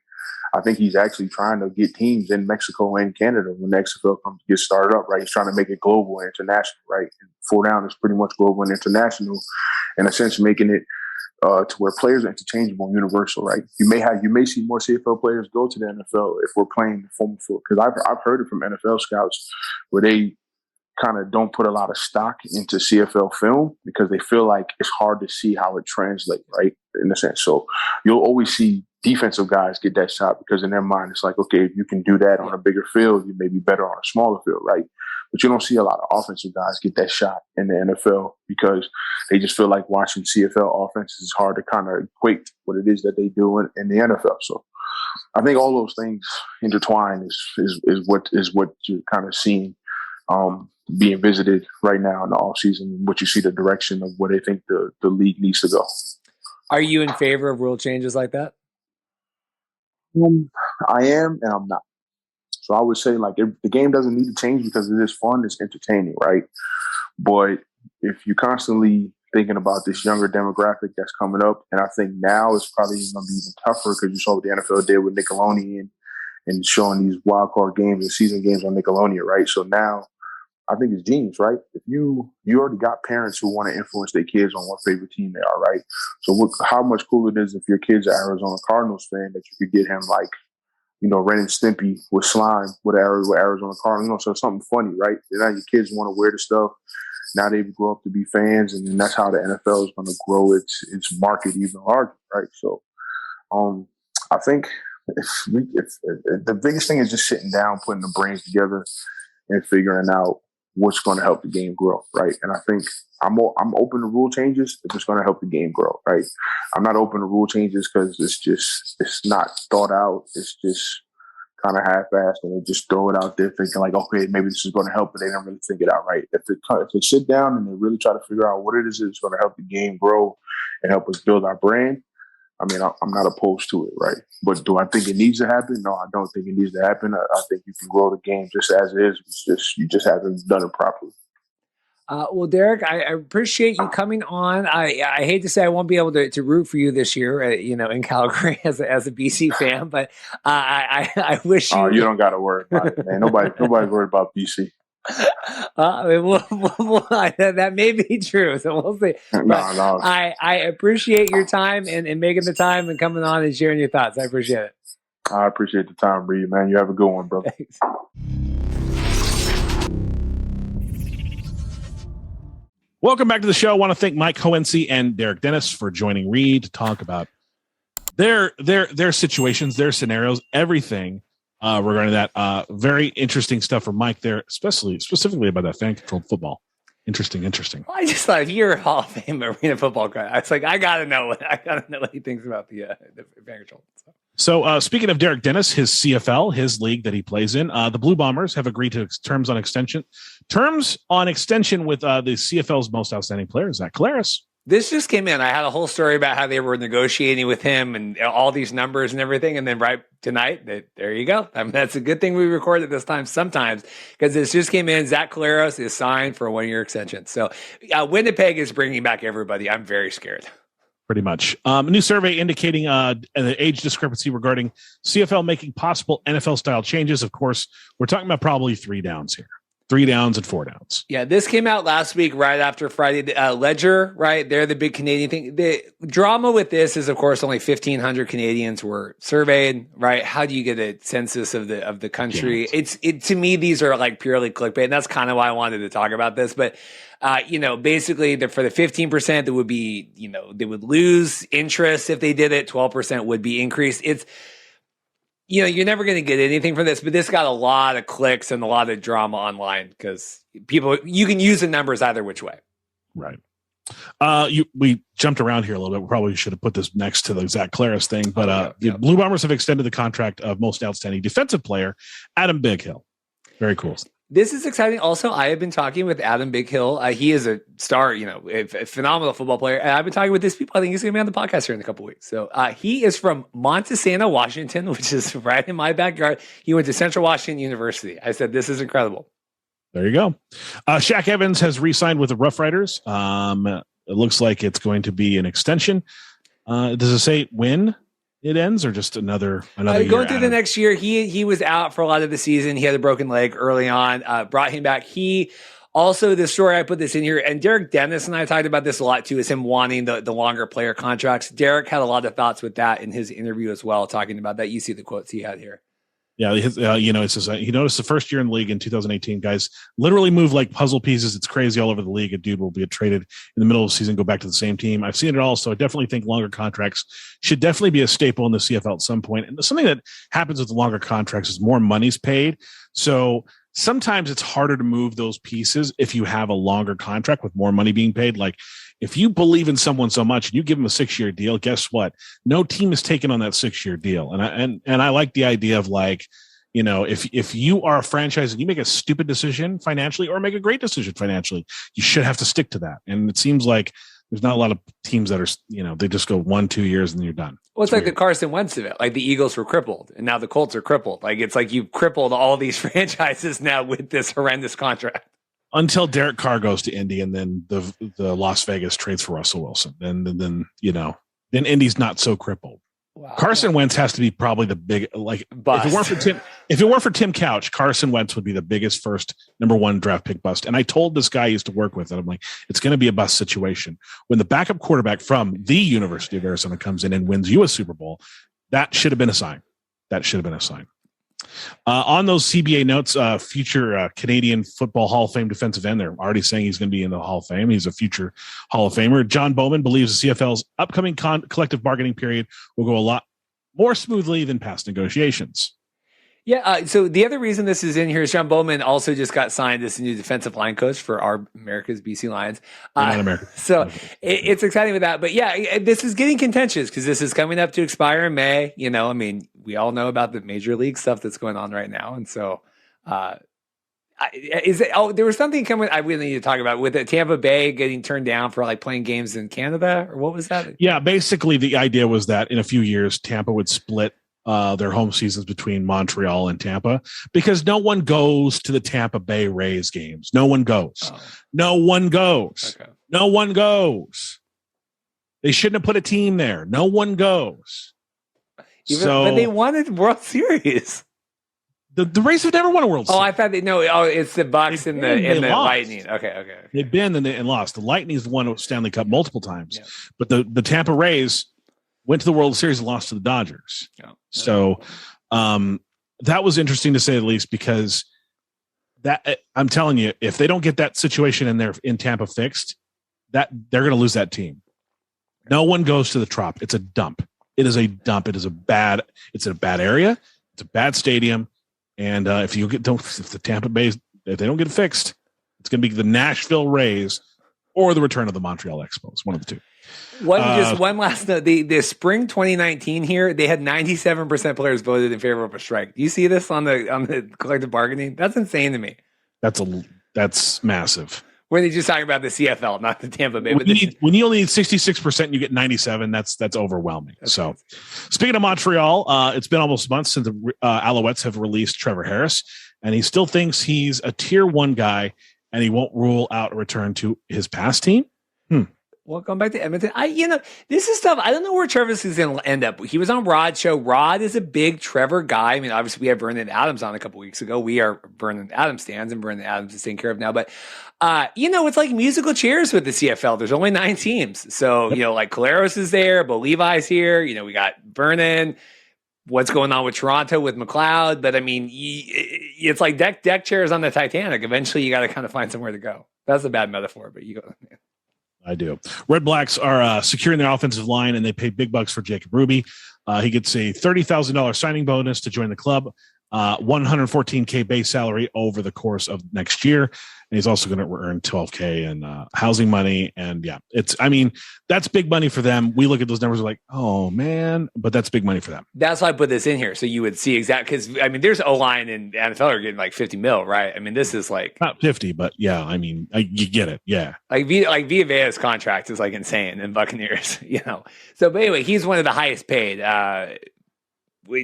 I think he's actually trying to get teams in Mexico and Canada when the XFL comes to get started up, right? He's trying to make it global and international, right? And 4-down is pretty much global and international, in a sense, making it to where players are interchangeable and universal, right? You may see more CFL players go to the NFL if we're playing the form field, because I've heard it from NFL scouts where they kind of don't put a lot of stock into CFL film because they feel like it's hard to see how it translates, right? In a sense. So you'll always see defensive guys get that shot because in their mind, it's like, okay, if you can do that on a bigger field, you may be better on a smaller field, right? But you don't see a lot of offensive guys get that shot in the NFL because they just feel like watching CFL offenses is hard to kind of equate what it is that they do in the NFL. So I think all those things intertwined is what you're kind of seeing being visited right now in the offseason, what you see the direction of where they think the league needs to go. Are you in favor of rule changes like that? I am and I'm not. So I would say, like, the game doesn't need to change because it is fun, it's entertaining, right? But if you're constantly thinking about this younger demographic that's coming up, and I think now it's probably going to be even tougher because you saw what the NFL did with Nickelodeon and showing these wild card games and season games on Nickelodeon, right? So now I think it's genius, right? If you already got parents who want to influence their kids on what favorite team they are, right? So how much cooler it is if your kid's an Arizona Cardinals fan that you could get him like, Ren and Stimpy with Slime with Arizona Cardinals, so something funny, right? And now your kids want to wear the stuff. Now they grow up to be fans, and then that's how the NFL is going to grow its market even larger, right? So, I think if the biggest thing is just sitting down, putting the brains together, and figuring out what's going to help the game grow, right? And I think I'm open to rule changes if it's going to help the game grow, right? I'm not open to rule changes because it's not thought out. It's just kind of half-assed, and they just throw it out there thinking like, okay, maybe this is going to help, but they don't really think it out right. If they sit down and they really try to figure out what it is that's going to help the game grow and help us build our brand, I mean, I'm not opposed to it, right? But do I think it needs to happen? No, I don't think it needs to happen. I think you can grow the game just as it is. You just haven't done it properly. Well, Derek, I appreciate you coming on. I hate to say I won't be able to root for you this year, in Calgary as a BC fan, but I wish you. Oh, you don't got to worry about it, man. Nobody's worried about BC. That may be true, so we'll see. No. I appreciate your time and making the time and coming on and sharing your thoughts. I appreciate it. I appreciate the time, Reed, man. You have a good one, bro. Thanks. Welcome back to the show. I want to thank Mike Hohensee and Derek Dennis for joining Reed to talk about their situations, their scenarios, everything regarding that. Very interesting stuff from Mike there, specifically about that fan-controlled football. Interesting. Well, I just thought you're a Hall of Fame arena football guy. It's like I gotta know what he thinks about the fan control. So speaking of Derek Dennis, his CFL, his league that he plays in, the Blue Bombers have agreed to terms on extension with the CFL's most outstanding player, Zach Collaros. This just came in. I had a whole story about how they were negotiating with him and all these numbers and everything. And then right tonight, there you go. I mean, that's a good thing we record at this time sometimes because this just came in. Zach Collaros is signed for a 1-year extension. So Winnipeg is bringing back everybody. I'm very scared. Pretty much. A new survey indicating the age discrepancy regarding CFL making possible NFL-style changes. Of course, we're talking about probably 3 downs here. 3 downs and 4 downs. Yeah, this came out last week right after Friday. Ledger, right? They're the big Canadian thing. The drama with this is, of course, only 1,500 Canadians were surveyed, right? How do you get a census of the country? Yeah. To me, these are like purely clickbait, and that's kind of why I wanted to talk about this. But basically, for the 15% that would be, they would lose interest if they did it. 12% would be increased. It's you're never going to get anything from this, but this got a lot of clicks and a lot of drama online because you can use the numbers either which way. Right. We jumped around here a little bit. We probably should have put this next to the Zach Collaros thing, but the Blue Bombers have extended the contract of most outstanding defensive player, Adam Bighill. Very cool. This is exciting. Also, I have been talking with Adam Bighill. He is a star, a phenomenal football player. And I've been talking with these people. I think he's going to be on the podcast here in a couple of weeks. So he is from Montesana, Washington, which is right in my backyard. He went to Central Washington University. I said, this is incredible. There you go. Shaq Evans has re-signed with the Rough Riders. It looks like it's going to be an extension. Does it say when it ends or just another year going through the next year? He was out for a lot of the season. He had a broken leg early on, brought him back. He also, the story, I put this in here, and Derek Dennis and I talked about this a lot too, is him wanting the longer player contracts. Derek had a lot of thoughts with that in his interview as well, talking about that. You see the quotes he had here. Yeah, it says he noticed the first year in the league in 2018, guys literally move like puzzle pieces. It's crazy all over the league. A dude will be traded in the middle of the season, go back to the same team. I've seen it all, so I definitely think longer contracts should definitely be a staple in the CFL at some point. And something that happens with the longer contracts is more money's paid. So sometimes it's harder to move those pieces if you have a longer contract with more money being paid. Like if you believe in someone so much and you give them a 6-year deal, guess what? No team is taking on that 6-year deal. And I like the idea of like, if you are a franchise and you make a stupid decision financially or make a great decision financially, you should have to stick to that. And it seems like there's not a lot of teams that are, they just go 1-2 years and then you're done. Well, it's like the Carson Wentz of it. Like the Eagles were crippled and now the Colts are crippled. Like it's like you've crippled all these franchises now with this horrendous contract. Until Derek Carr goes to Indy, and then the Las Vegas trades for Russell Wilson, and then Indy's not so crippled. Wow. Carson Wentz has to be probably the big bust. If it weren't for Tim Couch, Carson Wentz would be the biggest first number 1 draft pick bust. And I told this guy I used to work with, and I'm like, it's going to be a bust situation when the backup quarterback from the University of Arizona comes in and wins you a Super Bowl. That should have been a sign. On those CBA notes, future Canadian Football Hall of Fame defensive end, they're already saying he's going to be in the Hall of Fame. He's a future Hall of Famer. John Bowman believes the CFL's upcoming collective bargaining period will go a lot more smoothly than past negotiations. Yeah, so the other reason this is in here is John Bowman also just got signed as the new defensive line coach for our America's BC Lions. So it's exciting with that. But yeah, this is getting contentious because this is coming up to expire in May. We all know about the major league stuff that's going on right now. And so there was something coming I really need to talk about with the Tampa Bay getting turned down for playing games in Canada, or what was that? Yeah, basically the idea was that in a few years, Tampa would split their home seasons between Montreal and Tampa because no one goes to the Tampa Bay Rays games. No one goes. Okay. No one goes. They shouldn't have put a team there. No one goes. But they wanted World Series. The Rays have never won a World Series. I thought it's the Bucks and the Lightning. Okay. They've been and lost. The Lightning's won a Stanley Cup multiple times, but the Tampa Rays went to the World Series and lost to the Dodgers. So that was interesting to say the least, because that I'm telling you, if they don't get that situation in Tampa fixed, that they're going to lose that team. No one goes to the Trop. It's a dump. It is a dump. It's in a bad area. It's a bad stadium. And if the Tampa Bay, if they don't get it fixed, it's going to be the Nashville Rays or the return of the Montreal Expos. One of the two. One last note. The spring 2019 here, they had 97% players voted in favor of a strike. Do you see this on the collective bargaining? That's insane to me. That's massive. When they're just talking about the CFL, not the Tampa Bay. When you only need 66% and you get 97, that's overwhelming. Speaking of Montreal, it's been almost a month since the Alouettes have released Trevor Harris, and he still thinks he's a tier 1 guy, and he won't rule out a return to his past team. Well, going back to Edmonton, this is stuff. I don't know where Trevor's is going to end up. He was on Rod's show. Rod is a big Trevor guy. I mean, obviously, we had Vernon Adams on a couple weeks ago. We are Vernon Adams stands, and Vernon Adams is taken care of now. But, it's like musical chairs with the CFL. There's only 9 teams. So, Collaros is there, Bo Levi's here. We got Vernon. What's going on with Toronto with McLeod? But, I mean, it's like deck chairs on the Titanic. Eventually, you got to kind of find somewhere to go. That's a bad metaphor, but you go. Man. I do. Red Blacks are securing their offensive line, and they pay big bucks for Jacob Ruby. He gets a $30,000 signing bonus to join the club, $114K base salary over the course of next year. And he's also going to earn $12K in housing money. And that's big money for them. We look at those numbers like, oh man, but that's big money for them. That's why I put this in here. So you would see because there's O-line and NFL are getting like 50 mil, right? I mean, this is like not 50, but yeah, you get it. Yeah. Like Vita Vea's contract is like insane in Buccaneers, So, but anyway, he's one of the highest paid.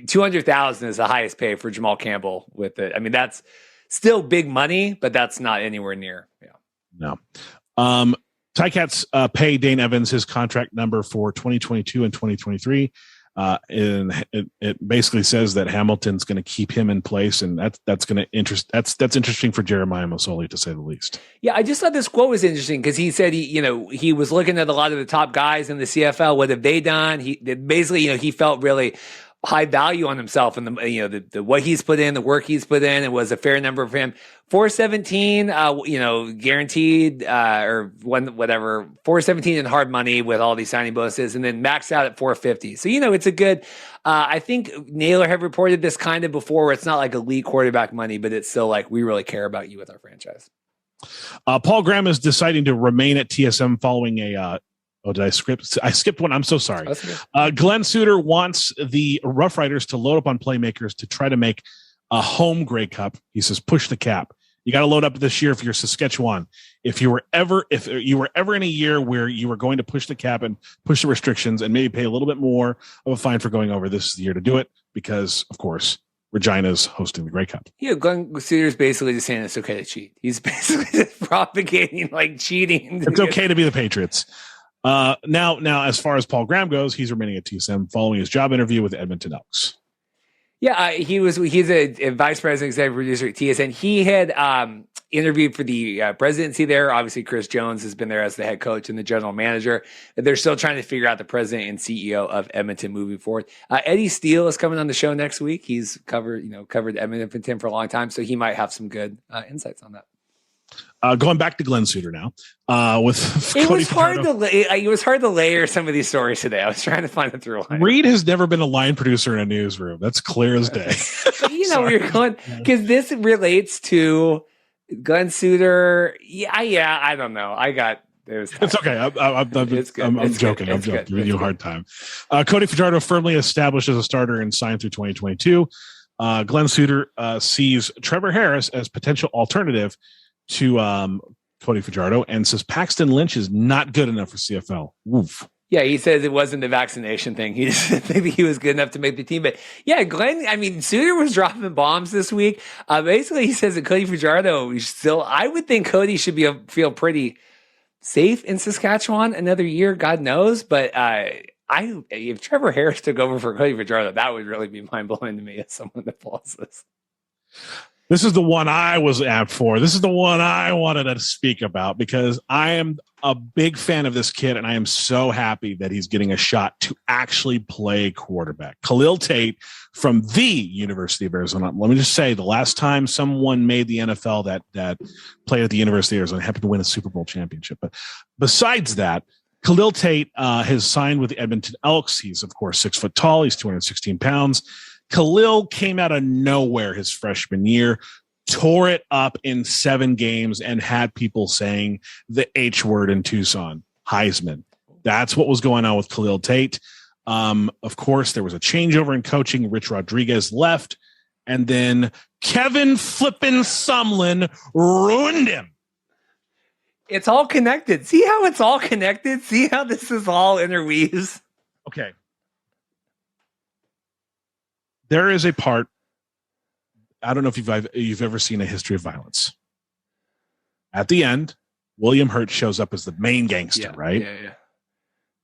200,000 is the highest pay for Jamal Campbell with it. I mean, that's still big money, but that's not anywhere near. Yeah. No. Ticats pay Dane Evans his contract number for 2022 and 2023. And it basically says that Hamilton's going to keep him in place, and that's going to that's interesting for Jeremiah Masoli, to say the least. Yeah, I just thought this quote was interesting because he said he was looking at a lot of the top guys in the CFL. What have they done? He felt really high value on himself and the what he's put in, the work he's put in. It was a fair number for him. 417, guaranteed, or whatever, 417 in hard money with all these signing bonuses, and then maxed out at 450. So, it's a good, I think Naylor had reported this kind of before where it's not like elite quarterback money, but it's still like, we really care about you with our franchise. Paul Graham is deciding to remain at TSM following a, did I skip? I skipped one. I'm so sorry. Glenn Suter wants the Rough Riders to load up on playmakers to try to make a home Grey Cup. He says, push the cap. You got to load up this year if you're Saskatchewan. If you were ever in a year where you were going to push the cap and push the restrictions and maybe pay a little bit more of a fine for going over, this is the year to do it because, of course, Regina's hosting the Grey Cup. Yeah, Glenn Suiter's basically just saying it's okay to cheat. He's basically just propagating like cheating. It's okay to be the Patriots. Now, as far as Paul Graham goes, he's remaining at TSM following his job interview with Edmonton Elks. Yeah, he's a vice president, executive producer at TSN. He had interviewed for the presidency there. Obviously, Chris Jones has been there as the head coach and the general manager. They're still trying to figure out the president and CEO of Edmonton moving forward. Eddie Steele is coming on the show next week. He's covered Edmonton for a long time, so he might have some good insights on that. Going back to Glenn Suiter now, with it Cody was hard Fajardo. it was hard to layer some of these stories today. I was trying to find a through line. Reed has never been a line producer in a newsroom. That's clear as day. But we were going because this relates to Glenn Suiter. Yeah. I don't know. It's okay. I'm joking. I'm joking. Giving you a hard time. Cody Fajardo firmly established as a starter and signed through 2022. Glenn Suiter sees Trevor Harris as potential alternative to Cody Fajardo and says Paxton Lynch is not good enough for CFL. Woof. Yeah, he says it wasn't the vaccination thing. He just didn't think he was good enough to make the team. But yeah, Glenn, Suiter was dropping bombs this week. Basically, he says that Cody Fajardo is still, I would think Cody should feel pretty safe in Saskatchewan another year, God knows. But if Trevor Harris took over for Cody Fajardo, that would really be mind-blowing to me as someone that follows this. This is the one I was apt for. This is the one I wanted to speak about because I am a big fan of this kid, and I am so happy that he's getting a shot to actually play quarterback. Khalil Tate from the University of Arizona. Let me just say, the last time someone made the NFL that played at the University of Arizona happened to win a Super Bowl championship. But besides that, Khalil Tate has signed with the Edmonton Elks. He's, of course, 6 foot tall. He's 216 pounds. Khalil came out of nowhere his freshman year, tore it up in 7 games, and had people saying the H word in Tucson, Heisman. That's what was going on with Khalil Tate. Of course, there was a changeover in coaching. Rich Rodriguez left, and then Kevin flippin' Sumlin ruined him. It's all connected. See how it's all connected? See how this is all interweaves? Okay. There is a part, I don't know if you've ever seen A History of Violence. At the end, William Hurt shows up as the main gangster, right? Yeah.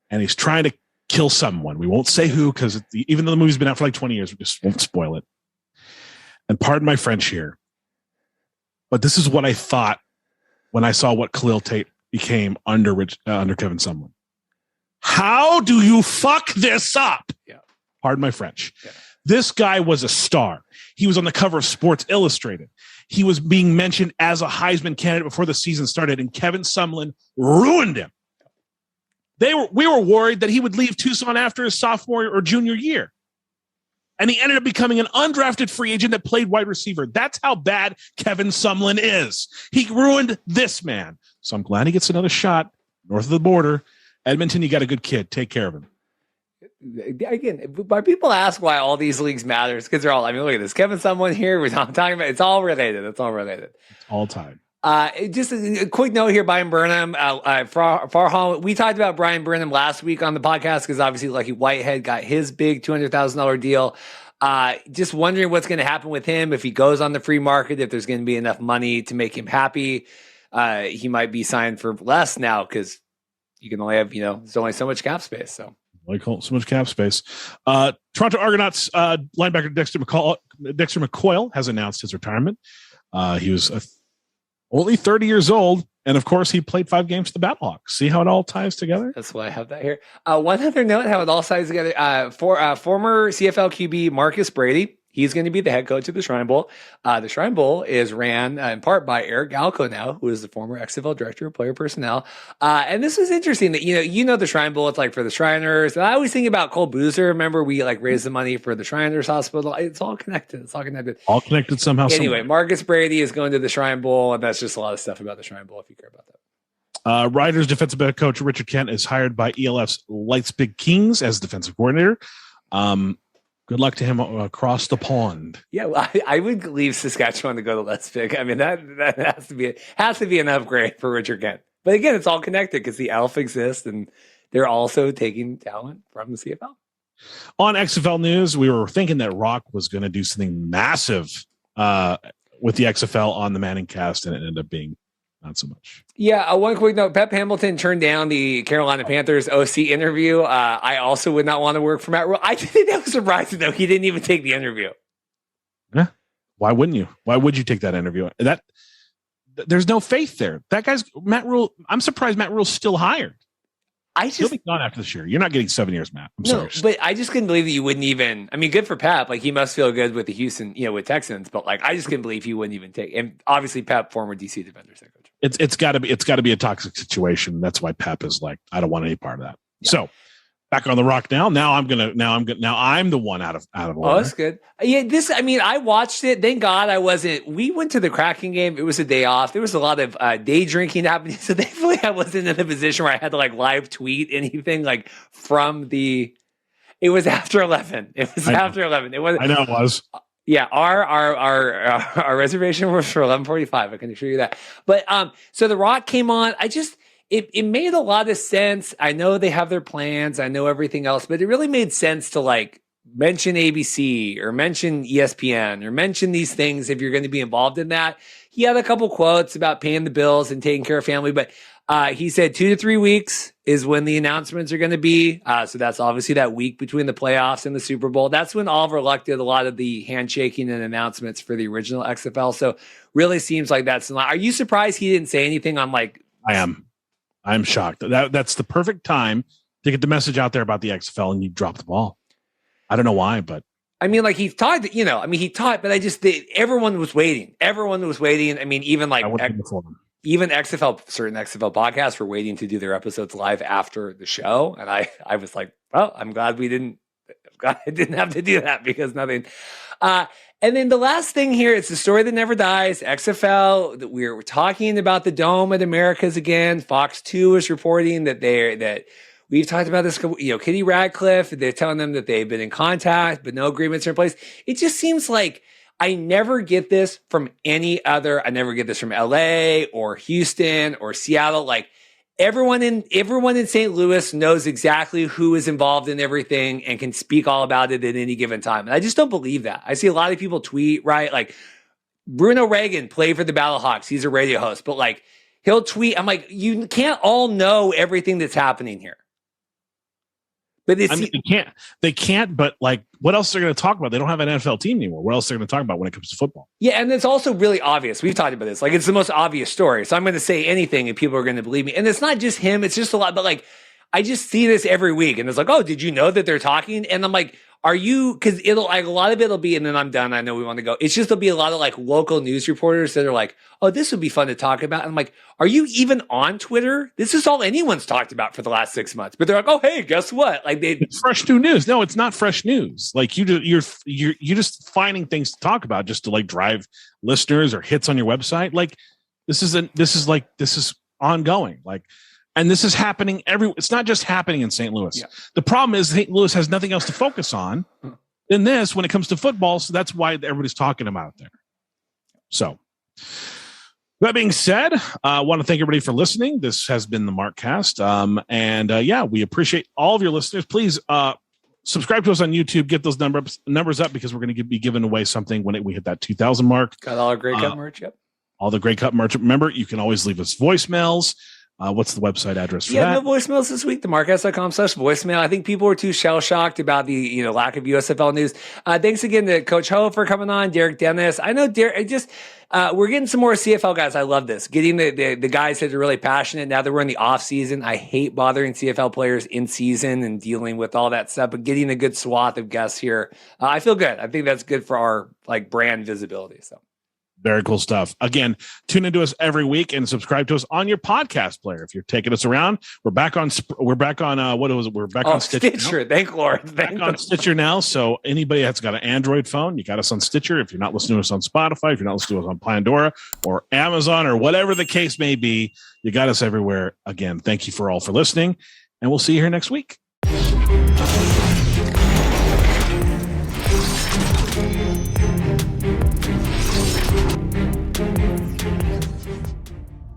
And he's trying to kill someone. We won't say who because even though the movie's been out for like 20 years, we just won't spoil it. And pardon my French here, but this is what I thought when I saw what Khalil Tate became under Kevin Sumlin. How do you fuck this up? Yeah. Pardon my French. Yeah. This guy was a star. He was on the cover of Sports Illustrated. He was being mentioned as a Heisman candidate before the season started, and Kevin Sumlin ruined him. We were worried that he would leave Tucson after his sophomore or junior year. And he ended up becoming an undrafted free agent that played wide receiver. That's how bad Kevin Sumlin is. He ruined this man. So I'm glad he gets another shot north of the border. Edmonton, you got a good kid. Take care of him. Again, but people ask why all these leagues matters because they're all, look at this. Kevin Sumlin here, we're talking about, it's all related. It's all related. It's all time. Just a quick note here, Brian Burnham. We talked about Brian Burnham last week on the podcast because obviously Lucky Whitehead got his big $200,000 deal. Just wondering what's going to happen with him if he goes on the free market, if there's going to be enough money to make him happy. He might be signed for less now because you can only have, there's only so much cap space. So. So much cap space. Toronto Argonauts linebacker Dexter McCoyle has announced his retirement. He was only 30 years old, and of course, he played 5 games for the Battlehawks. See how it all ties together? That's why I have that here. One other note, how it all ties together. Former CFL QB Marcus Brady. He's going to be the head coach of the Shrine Bowl. The Shrine Bowl is ran in part by Eric Galco now, who is the former XFL director of player personnel. And this is interesting that, the Shrine Bowl, it's like for the Shriners. And I always think about Cole Boozer. Remember, we raised the money for the Shriners Hospital. It's all connected. All connected somehow. Anyway, somewhere. Marcus Brady is going to the Shrine Bowl. And that's just a lot of stuff about the Shrine Bowl if you care about that. Riders defensive back coach Richard Kent is hired by ELF's Lights Big Kings as defensive coordinator. Good luck to him across the pond. Yeah, well, I would leave Saskatchewan to go to Let's Pick. That has to be an upgrade for Richard Kent. But again, it's all connected because the Elf exists and they're also taking talent from the CFL. On XFL news, we were thinking that Rock was going to do something massive with the XFL on the Manningcast, and it ended up being not so much. Yeah, one quick note. Pep Hamilton turned down the Carolina Panthers OC interview. I also would not want to work for Matt Rule. I think that was surprising, though. He didn't even take the interview. Yeah. Why wouldn't you? Why would you take that interview? There's no faith there. That guy's Matt Rule. I'm surprised Matt Rule's still hired. He'll be gone after this year. You're not getting 7 years, Matt. I'm sorry. But I just couldn't believe that you wouldn't even. I mean, good for Pep. Like, he must feel good with the Houston, with Texans. But like, I just couldn't believe he wouldn't even take. And obviously, Pep, former DC Defenders head coach. It's got to be a toxic situation. That's why Pep is like, I don't want any part of that. Yeah. So back on the Rock now. Now I'm the one out of order. Oh, that's good. Yeah, I watched it. Thank God I wasn't. We went to the Kraken game. It was a day off. There was a lot of day drinking happening. So thankfully I wasn't in a position where I had to like live tweet anything like from the. It was after 11. It was after 11. It was. I know it was. Yeah, our reservation was for 11:45. I can assure you that. But so the Rock came on. It made a lot of sense. I know they have their plans. I know everything else, but it really made sense to like mention ABC or mention ESPN or mention these things if you're going to be involved in that. He had a couple quotes about paying the bills and taking care of family, but he said 2 to 3 weeks is when the announcements are going to be. So that's obviously that week between the playoffs and the Super Bowl. That's when Oliver Luck did a lot of the handshaking and announcements for the original XFL. So really seems like that's not. Are you surprised he didn't say anything on like? I'm shocked. That's the perfect time to get the message out there about the XFL, and you drop the ball. I don't know why, but I mean, like he taught, but everyone was waiting. Everyone was waiting. I mean, even like even certain XFL podcasts were waiting to do their episodes live after the show, and I was like, well, I'm glad I didn't have to do that because nothing. And then the last thing here, it's the story that never dies. XFL, we're talking about the Dome at Americas again. Fox 2 is reporting that we've talked about this, Kitty Radcliffe, they're telling them that they've been in contact, but no agreements are in place. It just seems like I never get this from I never get this from LA or Houston or Seattle. Like, everyone in St. Louis knows exactly who is involved in everything and can speak all about it at any given time. And I just don't believe that. I see a lot of people tweet, right? Like Bruno Reagan played for the Battlehawks. He's a radio host, but like he'll tweet. I'm like, you can't all know everything that's happening here. But they can't, but like, what else are they going to talk about? They don't have an NFL team anymore. What else are they going to talk about when it comes to football? Yeah, and it's also really obvious. We've talked about this. Like, it's the most obvious story. So I'm going to say anything and people are going to believe me. And it's not just him. It's just a lot. But like, I just see this every week. And it's like, oh, did you know that they're talking? And I'm like, because it'll like a lot of it'll be, and then I'm done. I know we want to go. It's just there'll be a lot of like local news reporters that are like, oh, this would be fun to talk about. And I'm like, are you even on Twitter? This is all anyone's talked about for the last 6 months. But they're like, oh, hey, guess what? Like it's fresh new news. No, it's not fresh news. Like you're just finding things to talk about just to like drive listeners or hits on your website. Like this is ongoing. Like. And this is happening it's not just happening in St. Louis. Yeah. The problem is St. Louis has nothing else to focus on than this when it comes to football. So that's why everybody's talking about it there. So that being said, I want to thank everybody for listening. This has been the Markcast. We appreciate all of your listeners. Please subscribe to us on YouTube. Get those numbers up because we're going to be giving away something when we hit that 2,000 mark. Got all our Grey Cup merch. Yep. All the Grey Cup merch. Remember, you can always leave us voicemails. What's the website address for that? No voicemails this week. themarkcast.com/voicemail. I think people were too shell-shocked about the lack of USFL news. Thanks again to Coach Ho for coming on, Derek Dennis. I know Derek. We're getting some more CFL guys. I love this. Getting the guys that are really passionate now that we're in the off season. I hate bothering CFL players in season and dealing with all that stuff. But getting a good swath of guests here, I feel good. I think that's good for our like brand visibility. So. Very cool stuff. Again, tune into us every week and subscribe to us on your podcast player. If you're taking us around, we're back on on Stitcher. Thank Lord. Back on Stitcher now. So anybody that's got an Android phone, you got us on Stitcher. If you're not listening to us on Spotify, if you're not listening to us on Pandora or Amazon or whatever the case may be, you got us everywhere. Again, thank you for listening, and we'll see you here next week.